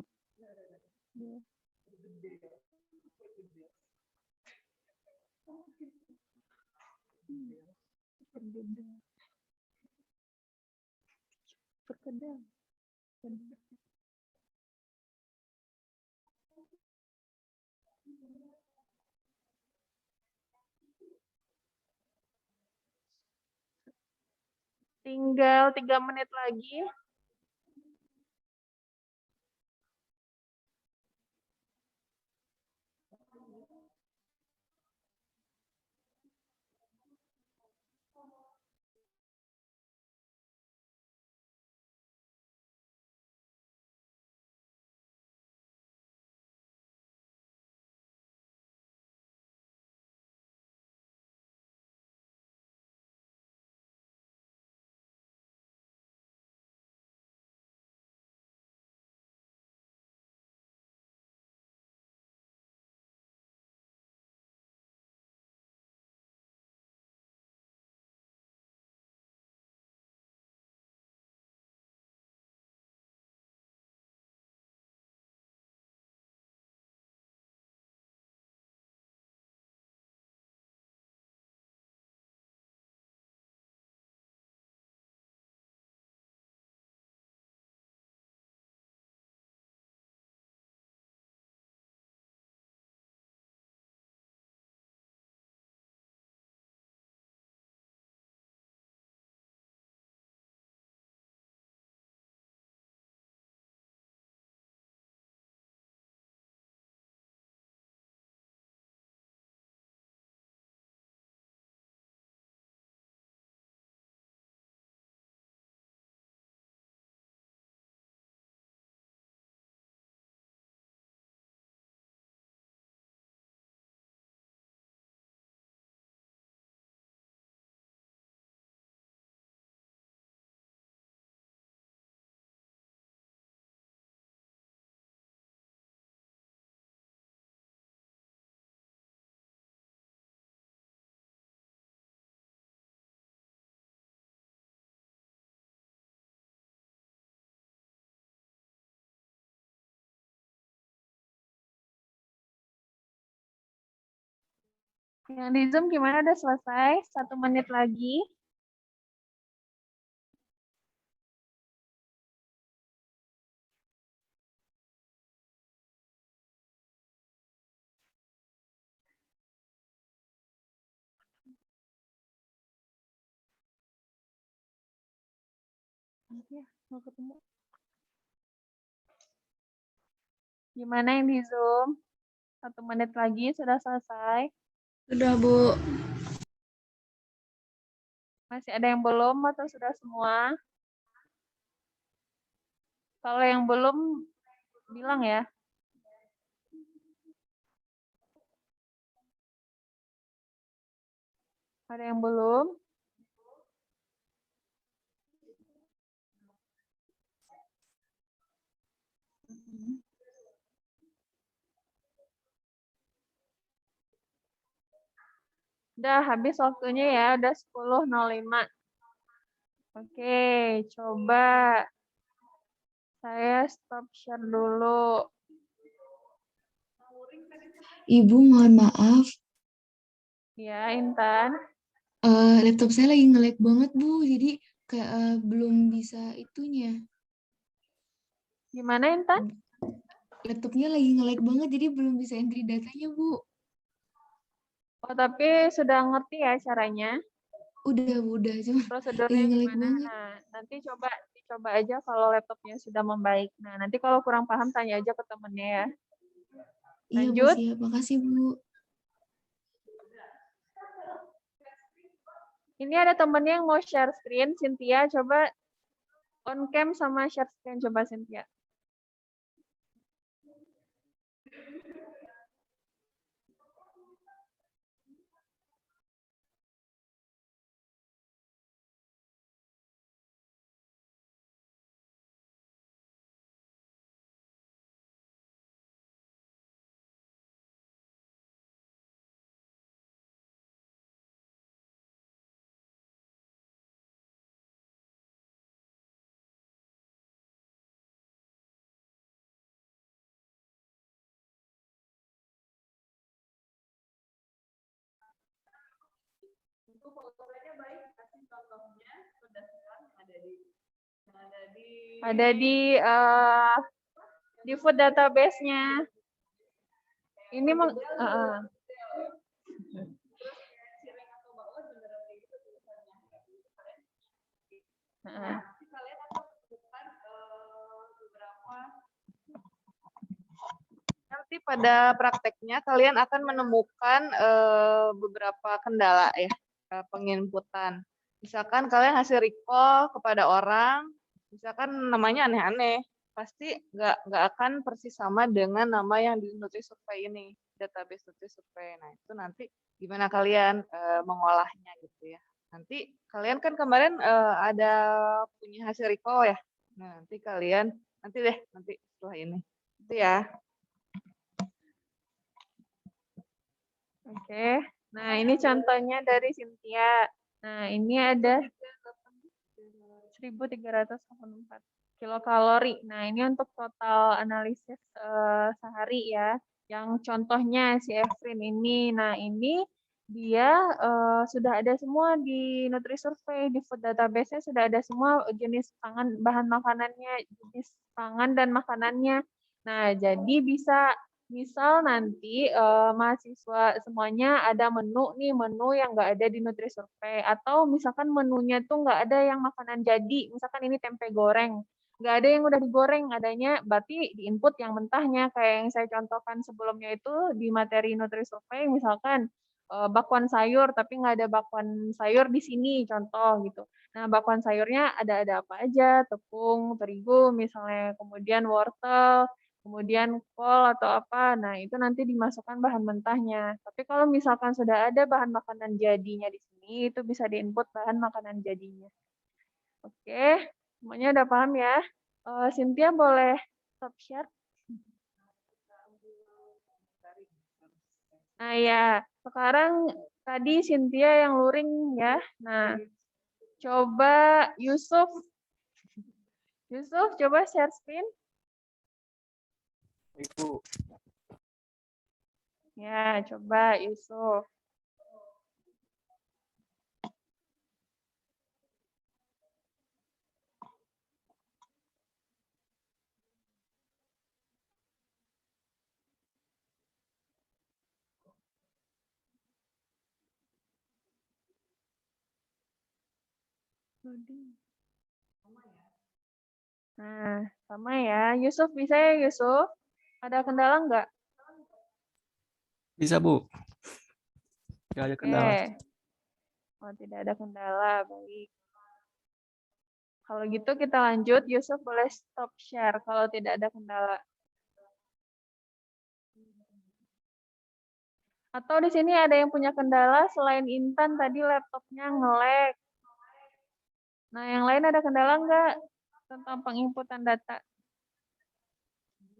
Dia. Berbeda. Perkedel. Tinggal 3 menit lagi. Yang di Zoom gimana, udah selesai? 1 menit lagi. Ya, mau ketemu. Gimana yang di Zoom? 1 menit lagi, sudah selesai. Sudah, Bu. Masih ada yang belum atau sudah semua? Kalau yang belum, bilang ya. Ada yang belum? Udah habis waktunya ya, udah 10.05. Oke, coba saya stop share dulu. Ibu, mohon maaf, Ya, Intan. laptop saya lagi nge-lag banget, Bu. Jadi kayak belum bisa itunya. Gimana, Intan? Laptopnya lagi nge-lag banget, jadi belum bisa entry datanya, Bu. Oh, tapi sudah ngerti ya caranya? Udah, Bu, udah. Cuma lagi Prosedurnya nge-lag gimana? banget. Nah, nanti dicoba aja kalau laptopnya sudah membaik. Nah, nanti kalau kurang paham tanya aja ke temennya ya. Iya, Bu, Lanjut. siap. Makasih, Bu. Ini ada temennya yang mau share screen, Cynthia. Coba on cam sama share screen, coba Cynthia. Ada di food database-nya. Ini Nanti pada prakteknya kalian akan menemukan beberapa kendala ya penginputan. Misalkan kalian hasil recall kepada orang, misalkan namanya aneh-aneh, pasti nggak akan persis sama dengan nama yang di NutriSurvey ini, database NutriSurvey. Nah itu nanti gimana kalian mengolahnya gitu ya. Nanti kalian kan kemarin ada punya hasil recall ya. Nah nanti kalian nanti setelah ini itu ya. Oke, nah ini contohnya dari Cynthia. Nah ini ada 1384 kilokalori. Nah ini untuk total analisis sehari ya. Yang contohnya si Efrin ini. Nah ini dia sudah ada semua di NutriSurvey, di food database-nya sudah ada semua jenis pangan, bahan makanannya, jenis pangan dan makanannya. Nah jadi bisa misal nanti mahasiswa semuanya ada menu nih, menu yang nggak ada di NutriSurvey, atau misalkan menunya tuh nggak ada yang makanan jadi, misalkan ini tempe goreng, nggak ada yang udah digoreng, adanya berarti di input yang mentahnya, kayak yang saya contohkan sebelumnya itu di materi NutriSurvey, misalkan bakwan sayur, tapi nggak ada bakwan sayur di sini, contoh gitu. Nah, bakwan sayurnya ada apa aja, tepung, terigu, misalnya, kemudian wortel, kemudian kol atau apa, nah itu nanti dimasukkan bahan mentahnya. Tapi kalau misalkan sudah ada bahan makanan jadinya di sini, itu bisa diinput bahan makanan jadinya. Oke, semuanya udah paham ya? Cynthia boleh stop share? Nah ya, sekarang tadi Cynthia yang luring ya. Nah, coba Yusuf. Yusuf, coba share screen. Ibu. Ya, coba Yusuf. Nah, sama ya. Yusuf, bisa ya Yusuf? Ada kendala nggak? Bisa, Bu. Tidak ada kendala. Oke. Oh, tidak ada kendala. Baik. Kalau gitu kita lanjut. Yusuf boleh stop share kalau tidak ada kendala. Atau di sini ada yang punya kendala selain Intan tadi laptopnya nge-lag. Nah, yang lain ada kendala nggak tentang penginputan data?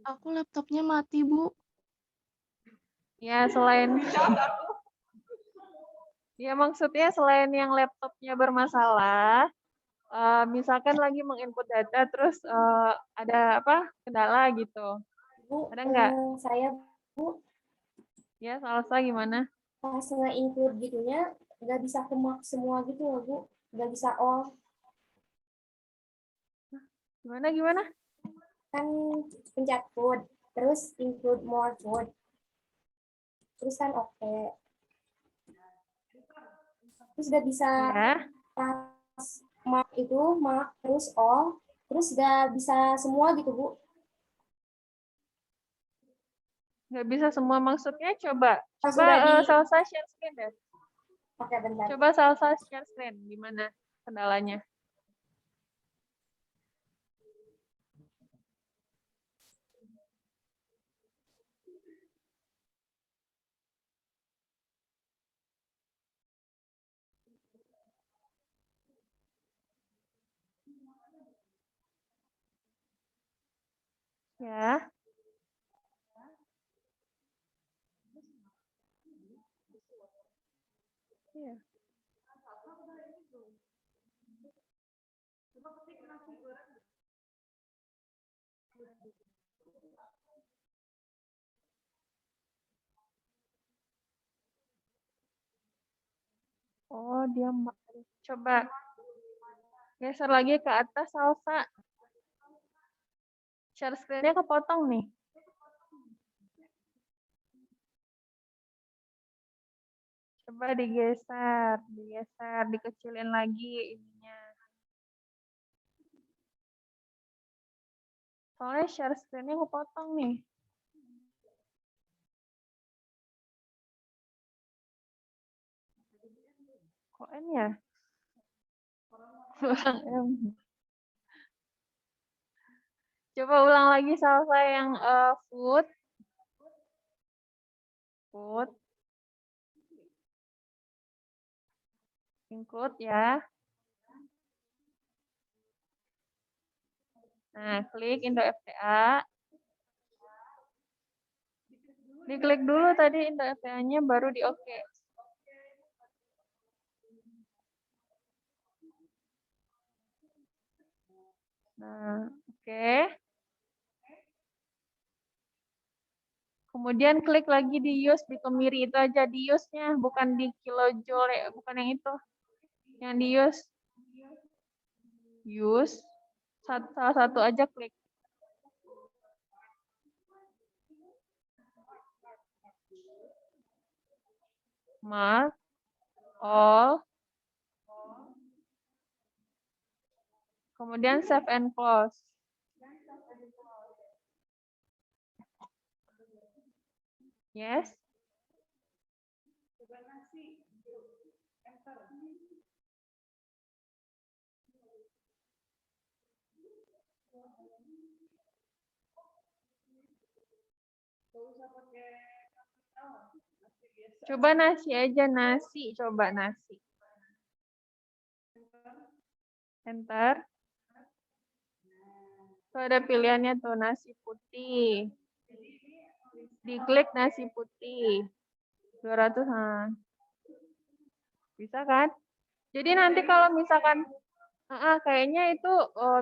Aku laptopnya mati, Bu. Ya, selain ya maksudnya selain yang laptopnya bermasalah, misalkan lagi menginput data terus ada apa kendala gitu. Bu, Ada nggak? saya Bu Ya, Salsa gimana? pas nge-include gitunya nggak bisa kemak semua gitu loh Bu, nggak bisa all. Gimana? Kan pencet food, terus include more food, terus kan oke. Terus udah bisa Ya. pas mark terus all, terus nggak bisa semua gitu Bu. Nggak bisa semua maksudnya coba. Pas Coba udah di Salsa share screen deh. Oke, bentar. Coba Salsa share screen gimana kendalanya? Ya. Iya. Oh, dia coba geser lagi ke atas, Salsa. Share screen-nya kepotong nih. Coba digeser, dikecilin lagi ininya. Soalnya share screen-nya kepotong nih. Kok N ya? Ulang M. Coba ulang lagi Salsa yang food. Food. Include ya. Nah, klik Indo FTA. Diklik dulu tadi Indo FTA-nya baru di oke. Nah, oke. Kemudian klik lagi di use, di kemiri itu aja di use-nya, bukan di kilojoule, bukan yang itu. Yang di use. Use, salah satu aja klik. Mark, all. Kemudian save and close. Yes. Coba nasi aja, nasi. Coba nasi. Enter. Tuh ada pilihannya tuh, nasi putih. Diklik nasi putih. 200. Bisa kan? Jadi nanti kalau misalkan kayaknya itu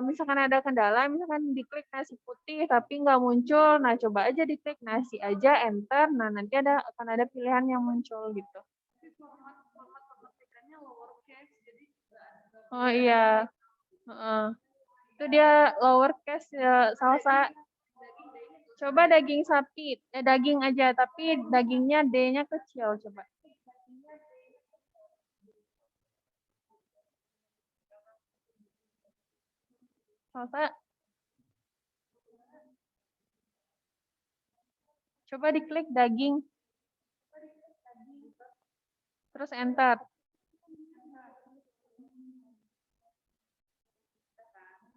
misalkan ada kendala, misalkan diklik nasi putih tapi nggak muncul, nah coba aja diklik nasi aja, enter, nah nanti akan ada pilihan yang muncul gitu. Oh iya, itu dia lowercase ya, Salsa. Coba daging sapi, daging aja, tapi dagingnya D-nya kecil, coba. Salsa. Coba diklik daging. Terus enter.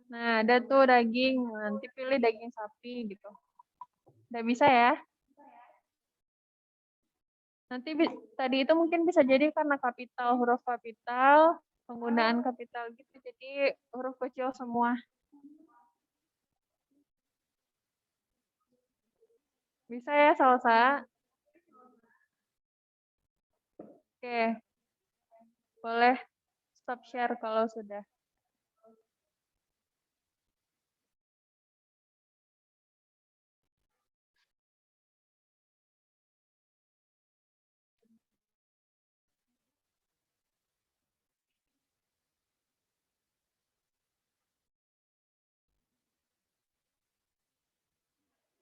Nah, ada tuh daging. Nanti pilih daging sapi gitu. Udah bisa ya? Nanti tadi itu mungkin bisa jadi karena kapital, huruf kapital, penggunaan kapital gitu. Jadi huruf kecil semua. Bisa ya, Salsa? Oke. Boleh stop share kalau sudah.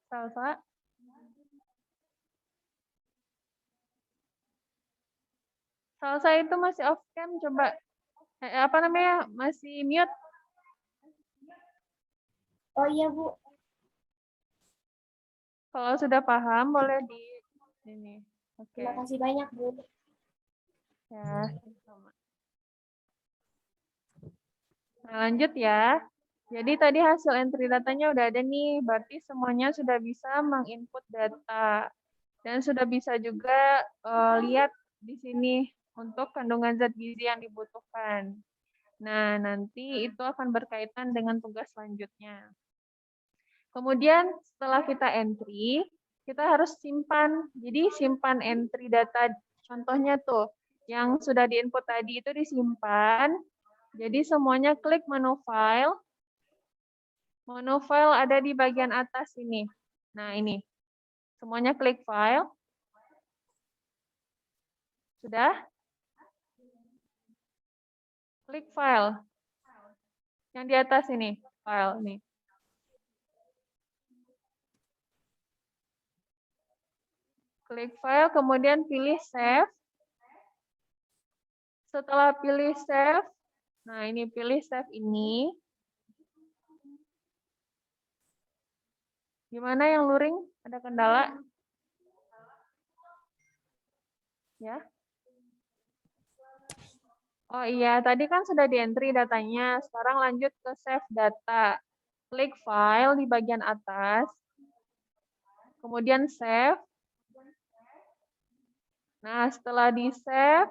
Salsa? Salsa itu masih off cam, coba. Apa namanya? Masih mute? Oh iya, Bu. Kalau sudah paham, boleh di sini. Oke. Terima kasih banyak, Bu. Ya, sama. Nah, lanjut ya. Jadi tadi hasil entry datanya udah ada nih, berarti semuanya sudah bisa menginput data. Dan sudah bisa juga lihat di sini untuk kandungan zat gizi yang dibutuhkan. Nah, nanti itu akan berkaitan dengan tugas selanjutnya. Kemudian setelah kita entry, kita harus simpan. Jadi simpan entry data, contohnya tuh, yang sudah diinput tadi itu disimpan. Jadi semuanya klik menu file. Menu file ada di bagian atas ini. Nah ini, semuanya klik file. Sudah? Klik file. Yang di atas ini, file nih. Klik file, kemudian pilih save. Setelah pilih save, nah ini pilih save ini. Gimana yang luring? Ada kendala? Ya. Oh iya, tadi kan sudah di-entry datanya. Sekarang lanjut ke save data. Klik file di bagian atas. Kemudian save. Nah, setelah di-save,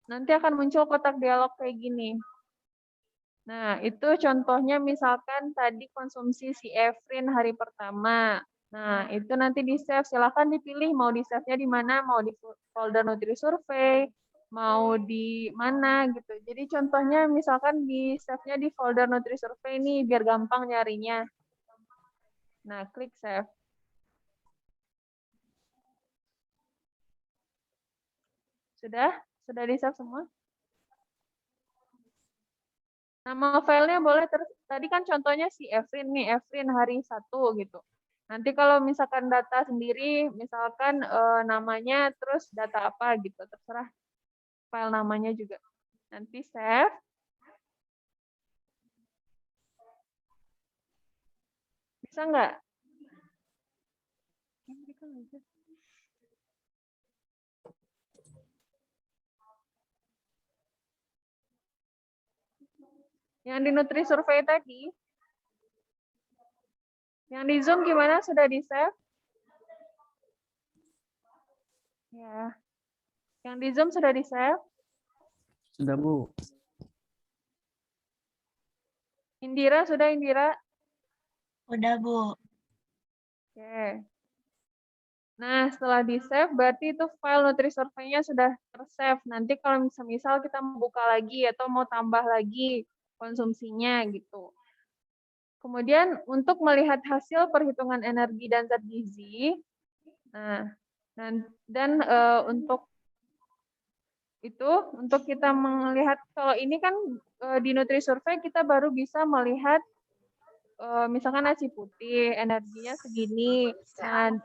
nanti akan muncul kotak dialog kayak gini. Nah, itu contohnya misalkan tadi konsumsi si Efrin hari pertama. Nah, itu nanti di-save. Silahkan dipilih mau di-save-nya di mana, mau di folder Nutri Survey, mau di mana gitu. Jadi contohnya misalkan di-save-nya di folder Nutri Survey ini biar gampang nyarinya. Nah, klik save. Sudah? Sudah di-save semua? Nama filenya boleh, tadi kan contohnya si Efrin nih, Efrin hari 1 gitu. Nanti kalau misalkan data sendiri, misalkan namanya, terus data apa gitu, terserah file namanya juga. Nanti save. Bisa nggak? Yang di Nutri Survey tadi, yang di Zoom gimana? Sudah di save? Ya. Yang di Zoom sudah di save? Sudah, Bu. Indira, sudah Indira? Udah, Bu. Oke. Nah, setelah di-save, berarti itu file Nutri Survey-nya sudah ter-save. Nanti kalau misal kita mau buka lagi atau mau tambah lagi konsumsinya gitu. Kemudian untuk melihat hasil perhitungan energi dan zat gizi, nah, dan untuk itu, untuk kita melihat, kalau ini kan di Nutri Survey kita baru bisa melihat misalkan nasi putih, energinya segini. Nah,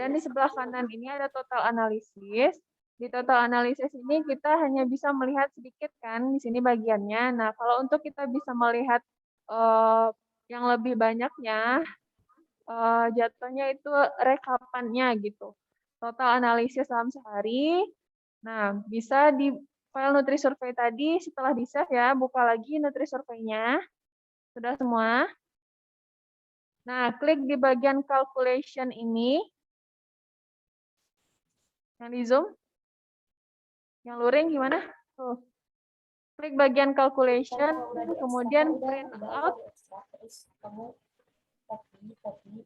dan di sebelah kanan ini ada total analisis. Di total analisis ini kita hanya bisa melihat sedikit kan di sini bagiannya. Nah, kalau untuk kita bisa melihat yang lebih banyaknya, jatuhnya itu rekapannya gitu. Total analisis dalam sehari. Nah, bisa di file Nutri Survey tadi setelah di-save ya, buka lagi Nutri Survey-nya. Sudah semua? Nah, klik di bagian calculation ini. Yang di Zoom. Yang luring gimana? Tuh. Klik bagian calculation, kemudian print out.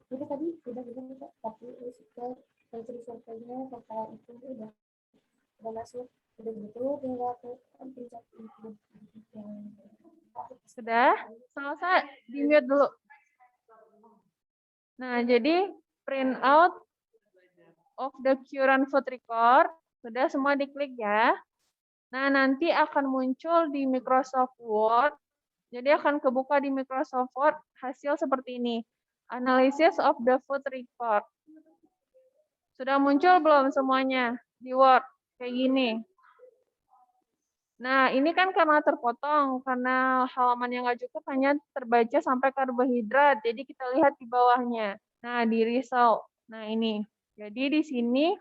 Itu tadi udah tapi Nutri Survey-nya total itu udah masuk. Udah gitu tinggal pencet Sudah? Selesai, di-mute dulu. Nah, jadi print out of the current food record, sudah semua diklik ya. Nah, nanti akan muncul di Microsoft Word, jadi akan kebuka di Microsoft Word hasil seperti ini. Analysis of the food record. Sudah muncul belum semuanya di Word? Kayak gini. Nah, ini kan karena terpotong, karena halaman yang nggak cukup hanya terbaca sampai karbohidrat. Jadi kita lihat di bawahnya. Nah, di result. Nah, ini. Jadi di sini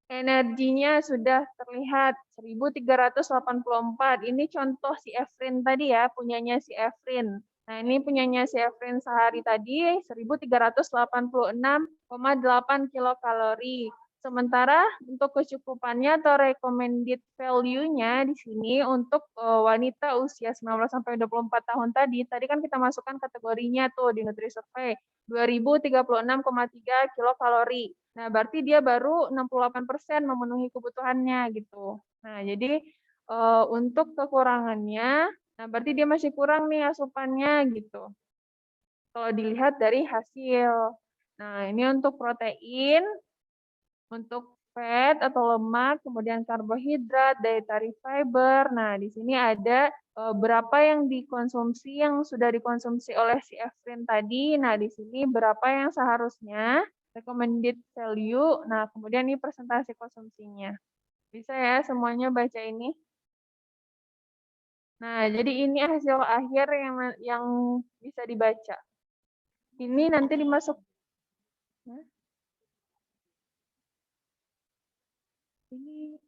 energinya sudah terlihat 1384. Ini contoh si Efrin tadi ya, punyanya si Efrin. Nah, ini punyanya si Efrin sehari tadi 1386,8 kilokalori. Sementara untuk kecukupannya atau recommended value-nya di sini untuk wanita usia 19 sampai 24 tahun tadi kan kita masukkan kategorinya tuh di Nutri Survey 2036,3 kilokalori. Nah, berarti dia baru 68% memenuhi kebutuhannya gitu. Nah, jadi untuk kekurangannya, nah berarti dia masih kurang nih asupannya gitu. Kalau dilihat dari hasil. Nah, ini untuk protein, untuk fat atau lemak, kemudian karbohidrat, dietary fiber. Nah, di sini ada berapa yang dikonsumsi, yang sudah dikonsumsi oleh si Efrin tadi. Nah, di sini berapa yang seharusnya, recommended value. Nah, kemudian ini presentasi konsumsinya. Bisa ya semuanya baca ini? Nah, jadi ini hasil akhir yang bisa dibaca. Ini nanti dimasuk. Ini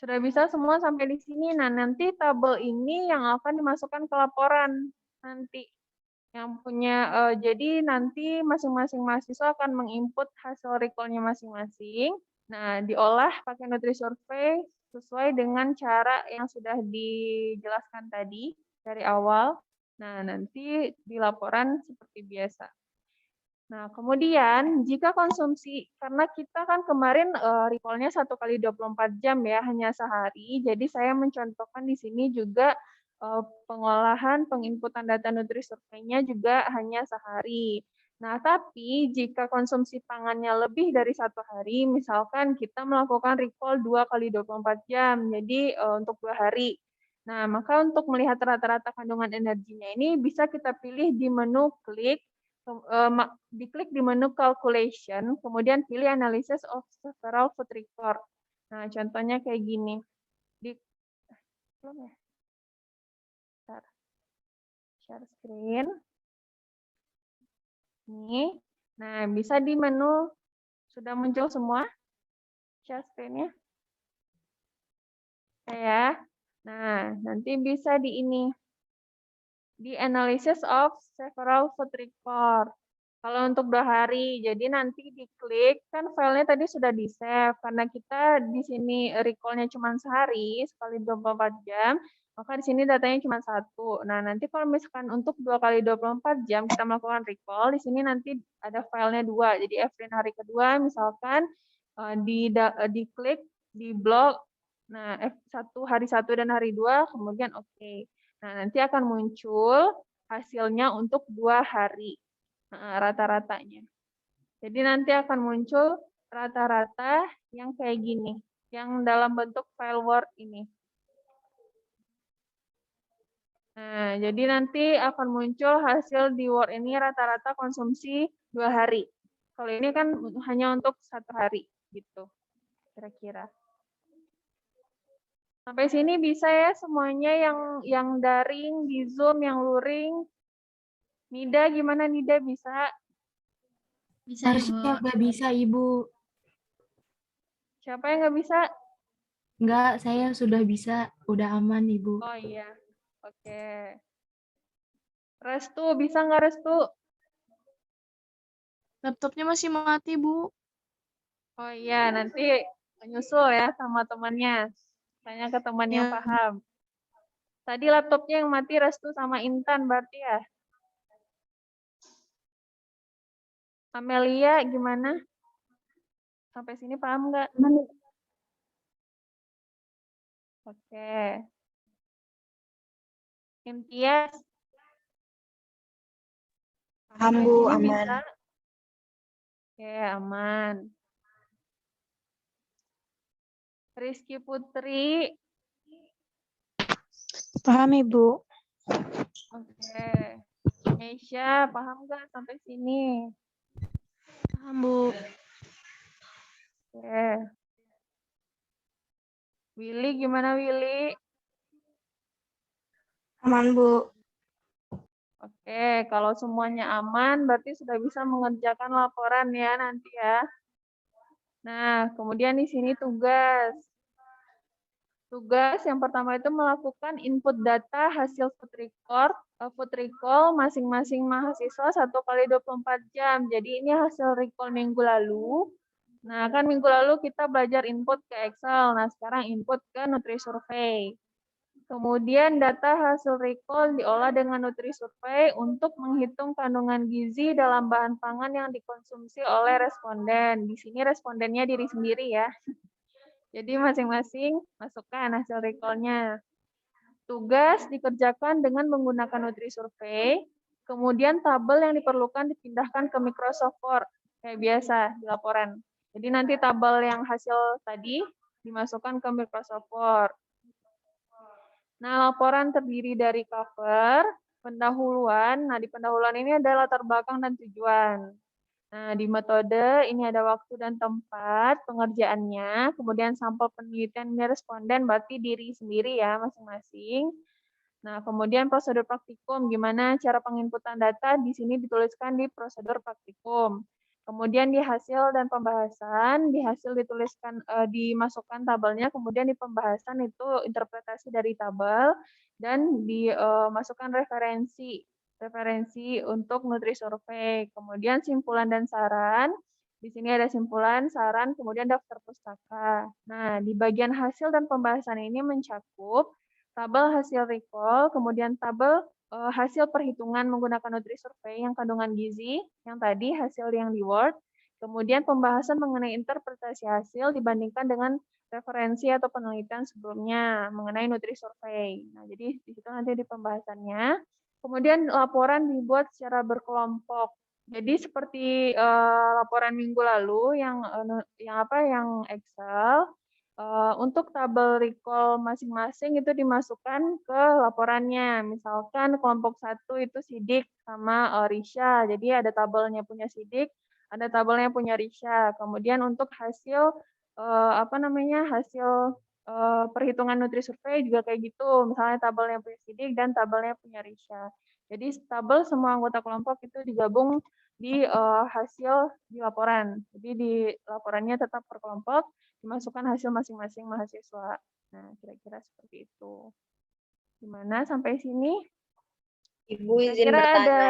sudah bisa semua sampai di sini. Nah, nanti tabel ini yang akan dimasukkan ke laporan nanti. Yang punya, jadi nanti masing-masing mahasiswa akan menginput hasil recall-nya masing-masing. Nah, diolah pakai NutriSurvey sesuai dengan cara yang sudah dijelaskan tadi dari awal. Nah, nanti di laporan seperti biasa. Nah, kemudian jika konsumsi, karena kita kan kemarin recall-nya 1 kali 24 jam ya, hanya sehari. Jadi saya mencontohkan di sini juga pengolahan, penginputan data NutriSurvey-nya juga hanya sehari. Nah, tapi jika konsumsi pangannya lebih dari 1 hari, misalkan kita melakukan recall 2 kali 24 jam, jadi untuk 2 hari. Nah, maka untuk melihat rata-rata kandungan energinya ini bisa kita pilih di menu klik, diklik di menu calculation, kemudian pilih analysis of several food record. Nah, contohnya kayak gini. Belum ya? Share screen. Nih. Nah, bisa di menu, sudah muncul semua share screen-nya? Ya. Nah, nanti bisa di ini. Di analysis of several food record. Kalau untuk 2 hari, jadi nanti diklik, kan filenya tadi sudah di-save, karena kita di sini recall-nya cuma sehari, sekali 24 jam, maka di sini datanya cuma 1. Nah, nanti kalau misalkan untuk 2 kali 24 jam kita melakukan recall, di sini nanti ada filenya 2. Jadi Efrin hari kedua, misalkan diklik, di blok, nah hari 1 dan hari 2, kemudian oke. Nah, nanti akan muncul hasilnya untuk 2 hari. Rata-ratanya. Jadi nanti akan muncul rata-rata yang kayak gini, yang dalam bentuk file Word ini. Nah, jadi nanti akan muncul hasil di Word ini rata-rata konsumsi 2 hari. Kalau ini kan hanya untuk 1 hari, gitu. Kira-kira. Sampai sini bisa ya semuanya yang daring, di Zoom, yang luring. Nida, gimana Nida, bisa? Bisa, Harusnya Ibu. nggak bisa, Ibu. Siapa yang nggak bisa? Nggak, saya sudah bisa. Udah aman, Ibu. Oh iya, oke. Restu, bisa nggak Restu? Laptopnya masih mati, Bu. Oh iya, nanti menyusul ya sama temannya. Tanya ke teman yang Ya. paham. Tadi laptopnya yang mati Restu sama Intan berarti ya? Amelia gimana? Sampai sini paham nggak? Oke. Imtiaz? Paham, Sampai Bu, sini aman. bisa? Oke, aman. Rizky Putri? Paham, Ibu. Oke. Meisha, paham nggak sampai sini? Paham, Bu. Oke. Willy, gimana Willy? Aman, Bu. Oke, kalau semuanya aman, berarti sudah bisa mengerjakan laporan ya nanti ya. Nah, kemudian di sini tugas. Tugas yang pertama itu melakukan input data hasil food recall masing-masing mahasiswa 1 kali 24 jam. Jadi ini hasil recall minggu lalu. Nah, kan minggu lalu kita belajar input ke Excel. Nah, sekarang input ke NutriSurvey. Kemudian data hasil recall diolah dengan Nutrisurvey untuk menghitung kandungan gizi dalam bahan pangan yang dikonsumsi oleh responden. Di sini respondennya diri sendiri ya. Jadi masing-masing masukkan hasil recall-nya. Tugas dikerjakan dengan menggunakan Nutrisurvey. Kemudian tabel yang diperlukan dipindahkan ke Microsoft Word. Kayak biasa di laporan. Jadi nanti tabel yang hasil tadi dimasukkan ke Microsoft Word. Nah, laporan terdiri dari cover, pendahuluan. Nah, di pendahuluan ini ada latar belakang dan tujuan. Nah, di metode ini ada waktu dan tempat pengerjaannya, kemudian sampel penelitian responden berarti diri sendiri ya masing-masing. Nah, kemudian prosedur praktikum, gimana cara penginputan data, di sini dituliskan di prosedur praktikum. Kemudian di hasil dan pembahasan, di hasil dituliskan, dimasukkan tabelnya, kemudian di pembahasan itu interpretasi dari tabel, dan dimasukkan referensi untuk Nutrisurvey. Kemudian simpulan dan saran, di sini ada simpulan, saran, kemudian daftar pustaka. Nah, di bagian hasil dan pembahasan ini mencakup tabel hasil recall, kemudian tabel hasil perhitungan menggunakan Nutrisurvey yang kandungan gizi, yang tadi hasil yang di Word, kemudian pembahasan mengenai interpretasi hasil dibandingkan dengan referensi atau penelitian sebelumnya mengenai Nutrisurvey. Nah, jadi di situ nanti di pembahasannya. Kemudian laporan dibuat secara berkelompok. Jadi seperti laporan minggu lalu yang Excel. Untuk tabel recall masing-masing itu dimasukkan ke laporannya. Misalkan kelompok 1 itu Sidik sama Risha. Jadi ada tabelnya punya Sidik, ada tabelnya punya Risha. Kemudian untuk hasil hasil perhitungan Nutrisurvey juga kayak gitu. Misalnya tabelnya punya Sidik dan tabelnya punya Risha. Jadi tabel semua anggota kelompok itu digabung di hasil di laporan. Jadi di laporannya tetap per kelompok, dimasukkan hasil masing-masing mahasiswa. Nah, kira-kira seperti itu. Gimana sampai sini? Ibu izin Kira bertanya. ada,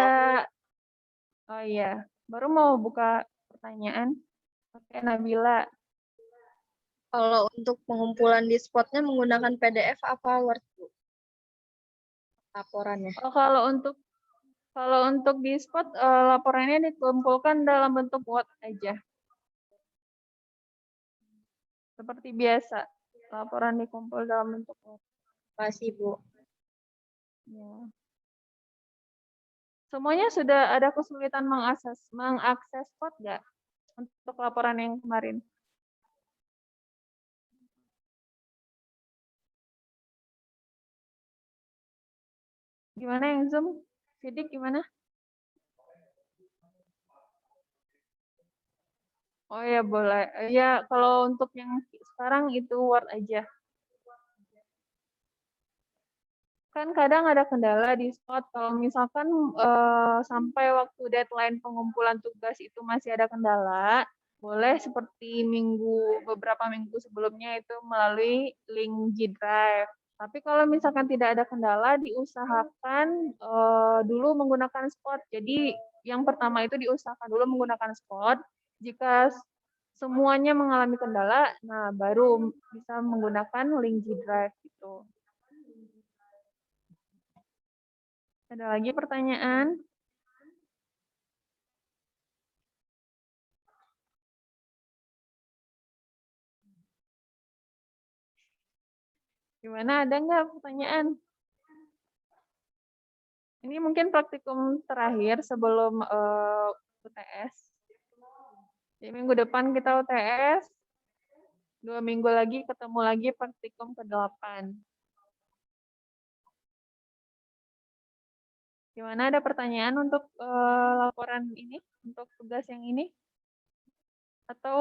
oh iya, baru mau buka pertanyaan. Oke, Nabila. Kalau untuk pengumpulan di spotnya menggunakan PDF apa Word, Bu? Laporannya. Oh, kalau untuk di spot laporannya dikumpulkan dalam bentuk Word aja. Seperti biasa, laporan dikumpul dalam bentuk Word. Masih, Bu. Ya. Semuanya sudah ada kesulitan mengakses spot nggak untuk laporan yang kemarin? Gimana yang Zoom? Sidik gimana? Oh ya boleh. Ya kalau untuk yang sekarang itu Word aja. Kan kadang ada kendala di spot. Kalau misalkan sampai waktu deadline pengumpulan tugas itu masih ada kendala, boleh seperti beberapa minggu sebelumnya itu melalui link G Drive. Tapi kalau misalkan tidak ada kendala, diusahakan dulu menggunakan spot. Jadi yang pertama itu diusahakan dulu menggunakan spot. Jika semuanya mengalami kendala, nah baru bisa menggunakan link G Drive gitu. Ada lagi pertanyaan? Gimana, ada nggak pertanyaan? Ini mungkin praktikum terakhir sebelum UTS. Jadi minggu depan kita UTS, 2 minggu lagi ketemu lagi praktikum ke-8. Gimana, ada pertanyaan untuk laporan ini, untuk tugas yang ini? Atau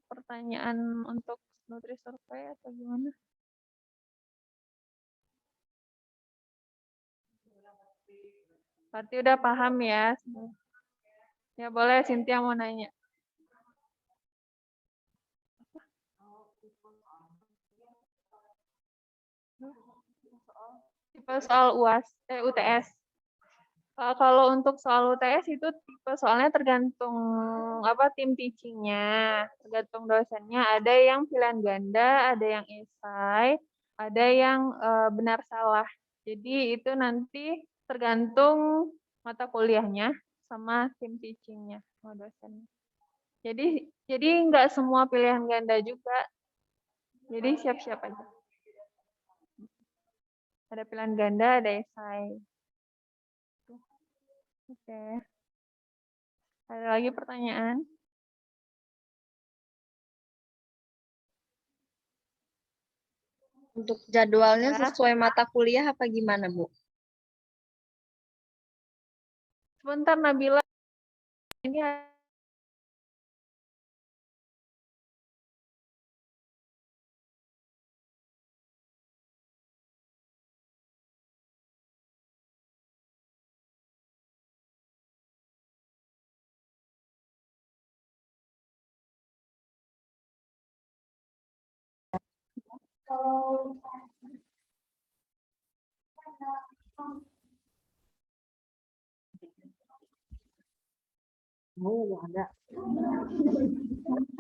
pertanyaan untuk Nutrisurvey atau gimana? Berarti udah paham ya? Ya boleh, Cynthia mau nanya. Tipe soal UTS. Kalau untuk soal UTS itu tipe soalnya tergantung tim teachingnya, tergantung dosennya. Ada yang pilihan ganda, ada yang esai, ada yang benar salah. Jadi itu nanti tergantung mata kuliahnya sama tim teachingnya, sama dosennya. Jadi nggak semua pilihan ganda juga. Jadi siap-siap aja. Ada pilihan ganda, ada esai. Oke. Ada lagi pertanyaan? Untuk jadwalnya Ya. sesuai mata kuliah apa gimana, Bu? Sebentar Nabila. Ini Oh, ada.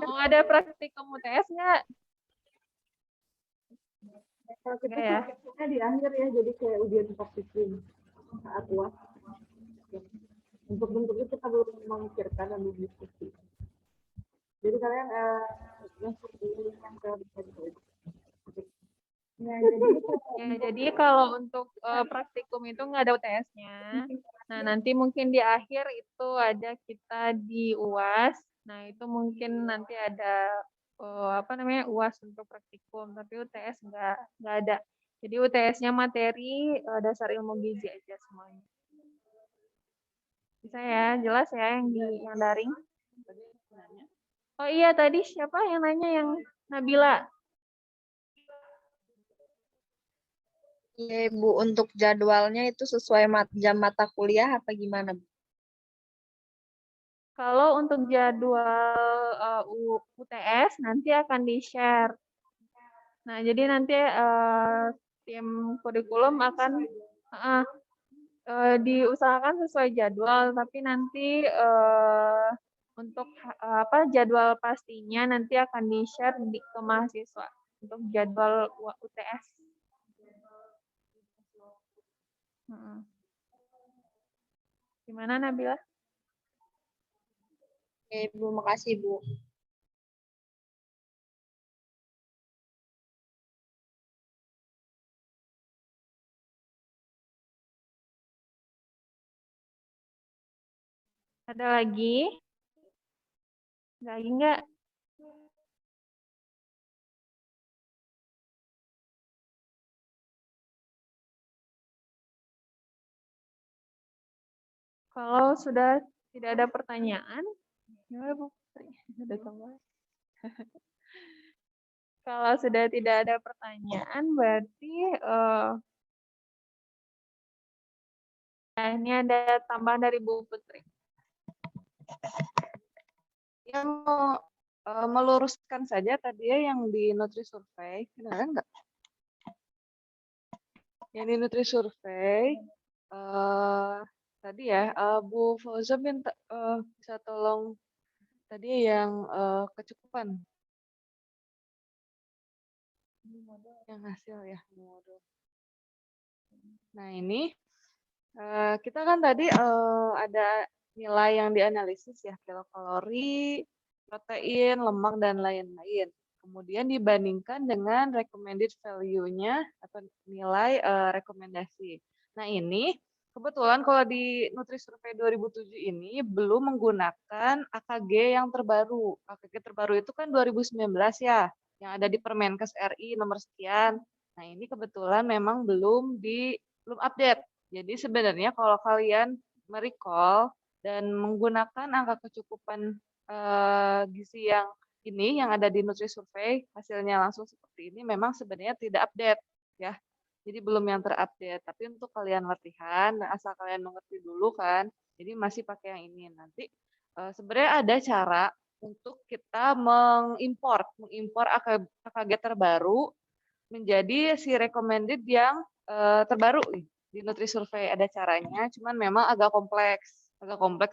mau ada praktikum UTS nggak? Kalau kita Nggak ya? praktiknya di akhir ya, jadi kayak ujian praktikum saat UAS. Untuk bentuknya kita belum memikirkan dan belum diskusi. Jadi kalian langsung yang ke jadi kalau untuk praktikum itu nggak ada UTS-nya. Nah, nanti mungkin di akhir itu ada kita di UAS. Nah, itu mungkin nanti ada apa namanya UAS untuk praktikum, tapi UTS nggak ada. Jadi UTS-nya materi dasar ilmu gizi aja semuanya. Bisa ya, jelas ya yang daring. Oh iya, tadi siapa yang nanya, yang Nabila? Iya, Bu, untuk jadwalnya itu sesuai jam mata kuliah apa gimana, Bu? Kalau untuk jadwal UTS nanti akan di-share. Nah, jadi nanti tim kurikulum akan diusahakan sesuai jadwal, tapi nanti untuk apa jadwal pastinya nanti akan di-share ke mahasiswa untuk jadwal UTS. Gimana Nabila? Oke, Bu, makasih, Bu. Ada lagi? Lagi nggak? Kalau sudah tidak ada pertanyaan, gimana Bu Putri? Ada tambahan? Kalau sudah tidak ada pertanyaan, berarti ini ada tambahan dari Bu Putri. Yang mau meluruskan saja tadi ya yang di Nutri Survey, kedengaran nggak? Yang di Nutri Survey tadi ya, Bu Fauza minta bisa tolong tadi yang kecukupan yang hasil ya modul. Nah ini kita kan tadi ada nilai yang dianalisis ya, kilokalori, protein, lemak, dan lain-lain. Kemudian dibandingkan dengan recommended value-nya atau nilai rekomendasi. Nah ini kebetulan kalau di Nutri Survey 2007 ini belum menggunakan AKG yang terbaru. AKG terbaru itu kan 2019 ya, yang ada di Permenkes RI nomor sekian. Nah ini kebetulan memang belum update. Jadi sebenarnya kalau kalian merecall dan menggunakan angka kecukupan gizi yang ini yang ada di Nutri Survey, hasilnya langsung seperti ini, memang sebenarnya tidak update ya. Jadi belum yang terupdate. Tapi untuk kalian latihan, asal kalian mengerti dulu kan, jadi masih pakai yang ini. Nanti sebenarnya ada cara untuk kita mengimpor AKG terbaru menjadi si recommended yang terbaru nih. Di Nutri Survey ada caranya, cuman memang agak kompleks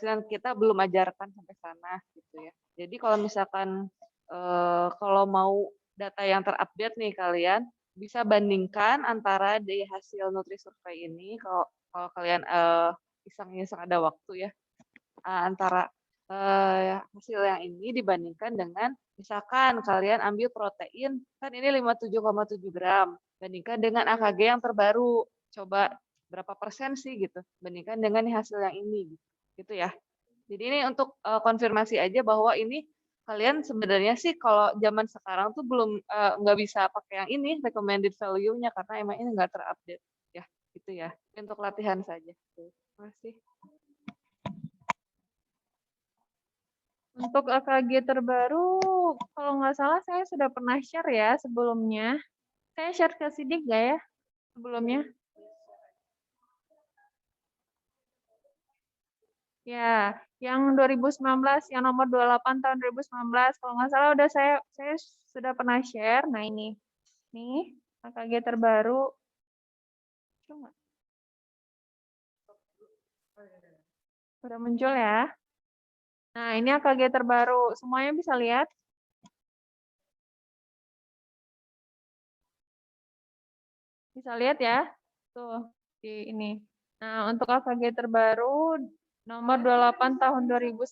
dan kita belum ajarkan sampai sana gitu ya. Jadi kalau misalkan kalau mau data yang terupdate nih kalian, bisa bandingkan antara di hasil Nutri Survey ini, kalau kalian iseng-iseng ada waktu ya, antara hasil yang ini dibandingkan dengan misalkan kalian ambil protein, kan ini 57,7 gram, bandingkan dengan AKG yang terbaru, coba berapa persen sih gitu, bandingkan dengan hasil yang ini, gitu ya. Jadi ini untuk konfirmasi aja bahwa ini kalian sebenarnya sih kalau zaman sekarang tuh belum nggak bisa pakai yang ini recommended value-nya karena emang ini nggak terupdate ya, gitu ya. Untuk latihan saja. Terima kasih. Untuk AKG terbaru, kalau nggak salah saya sudah pernah share ya sebelumnya. Saya share ke Sidik nggak ya sebelumnya? Ya, yang 2019, yang nomor 28 tahun 2019, kalau nggak salah udah saya sudah pernah share. Nah ini, nih AKG terbaru. Cuma udah muncul ya. Nah ini AKG terbaru, semuanya bisa lihat. Bisa lihat ya, tuh di ini. Nah untuk AKG terbaru nomor 28 tahun 2019.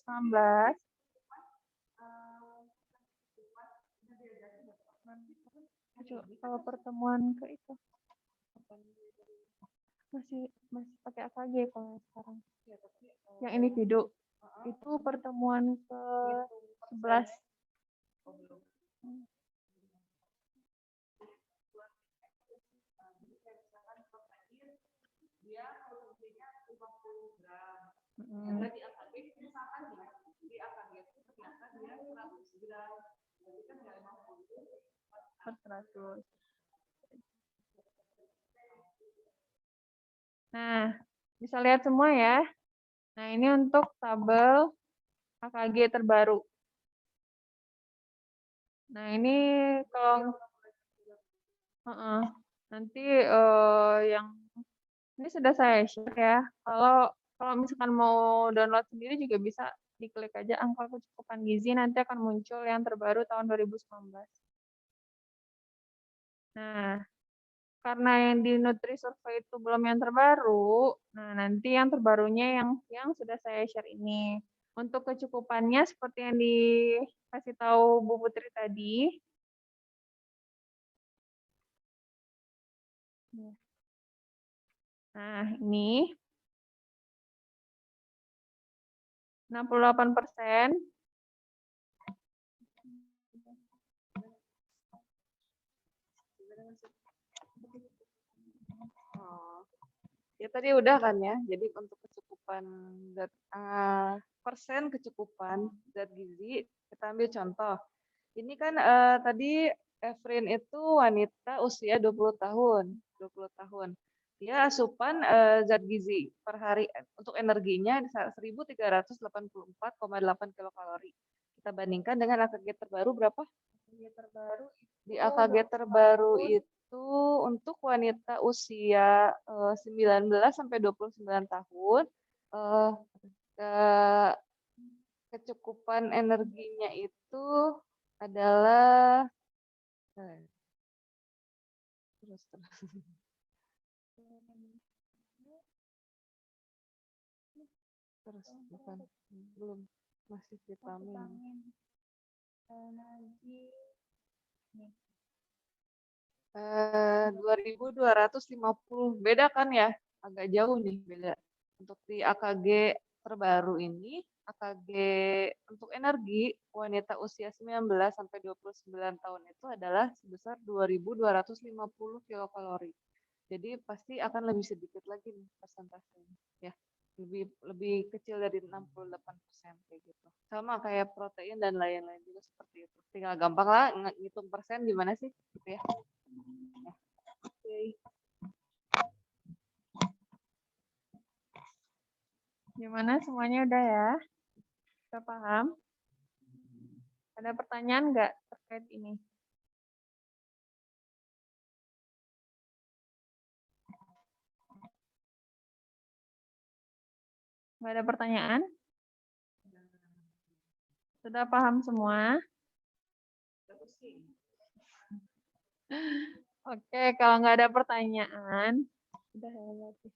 Kalau pertemuan ke itu masih pakai AKG kalau sekarang. Yang individu itu pertemuan ke 11. Nah, bisa lihat semua ya. Nah, ini untuk tabel AKG terbaru. Nah, ini kalau nanti yang ini sudah saya share ya. Kalau misalkan mau download sendiri juga bisa diklik aja angka kecukupan gizi, nanti akan muncul yang terbaru tahun 2019. Nah, karena yang di Nutri Survey itu belum yang terbaru, nah nanti yang terbarunya yang sudah saya share ini. Untuk kecukupannya seperti yang dikasih tahu Bu Putri tadi. Nah, ini 68%. Ya tadi udah kan ya. Jadi untuk kecukupan persen kecukupan zat gizi, kita ambil contoh. Ini kan tadi Efrin itu wanita usia 20 tahun. 20 tahun. Dia asupan zat gizi per hari untuk energinya 1384,8 kilokalori. Kita bandingkan dengan AKG terbaru berapa? Di AKG terbaru itu untuk wanita usia 19 sampai 29 tahun kecukupan energinya itu adalah terus bukan belum masih vitamin. 2250 beda kan ya, agak jauh nih beda. Untuk di AKG terbaru ini, AKG untuk energi wanita usia 19 sampai 29 tahun itu adalah sebesar 2250 kilokalori. Jadi pasti akan lebih sedikit lagi nih persentasenya ya. Lebih kecil dari 68% kayak gitu. Sama kayak protein dan lain-lain juga seperti itu. Tinggal gampang lah ngitung persen gimana sih gitu ya. Oke. Gimana semuanya udah ya? Udah paham? Ada pertanyaan nggak terkait ini? Nggak ada pertanyaan? Sudah paham semua? Oke, kalau nggak ada pertanyaan, udah ya berarti.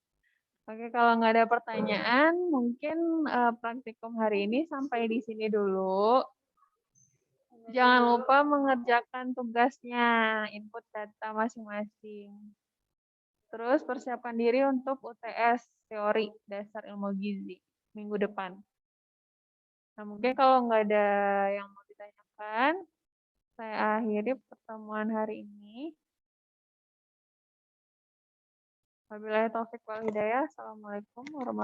Oke, kalau nggak ada pertanyaan, mungkin praktikum hari ini sampai di sini dulu. Jangan lupa mengerjakan tugasnya, input data masing-masing. Terus persiapkan diri untuk UTS teori dasar ilmu gizi minggu depan. Nah, mungkin kalau nggak ada yang mau ditanyakan, saya akhiri pertemuan hari ini. Wabillahi taufiq wal hidayah. Assalamualaikum warahmatullahi wabarakatuh.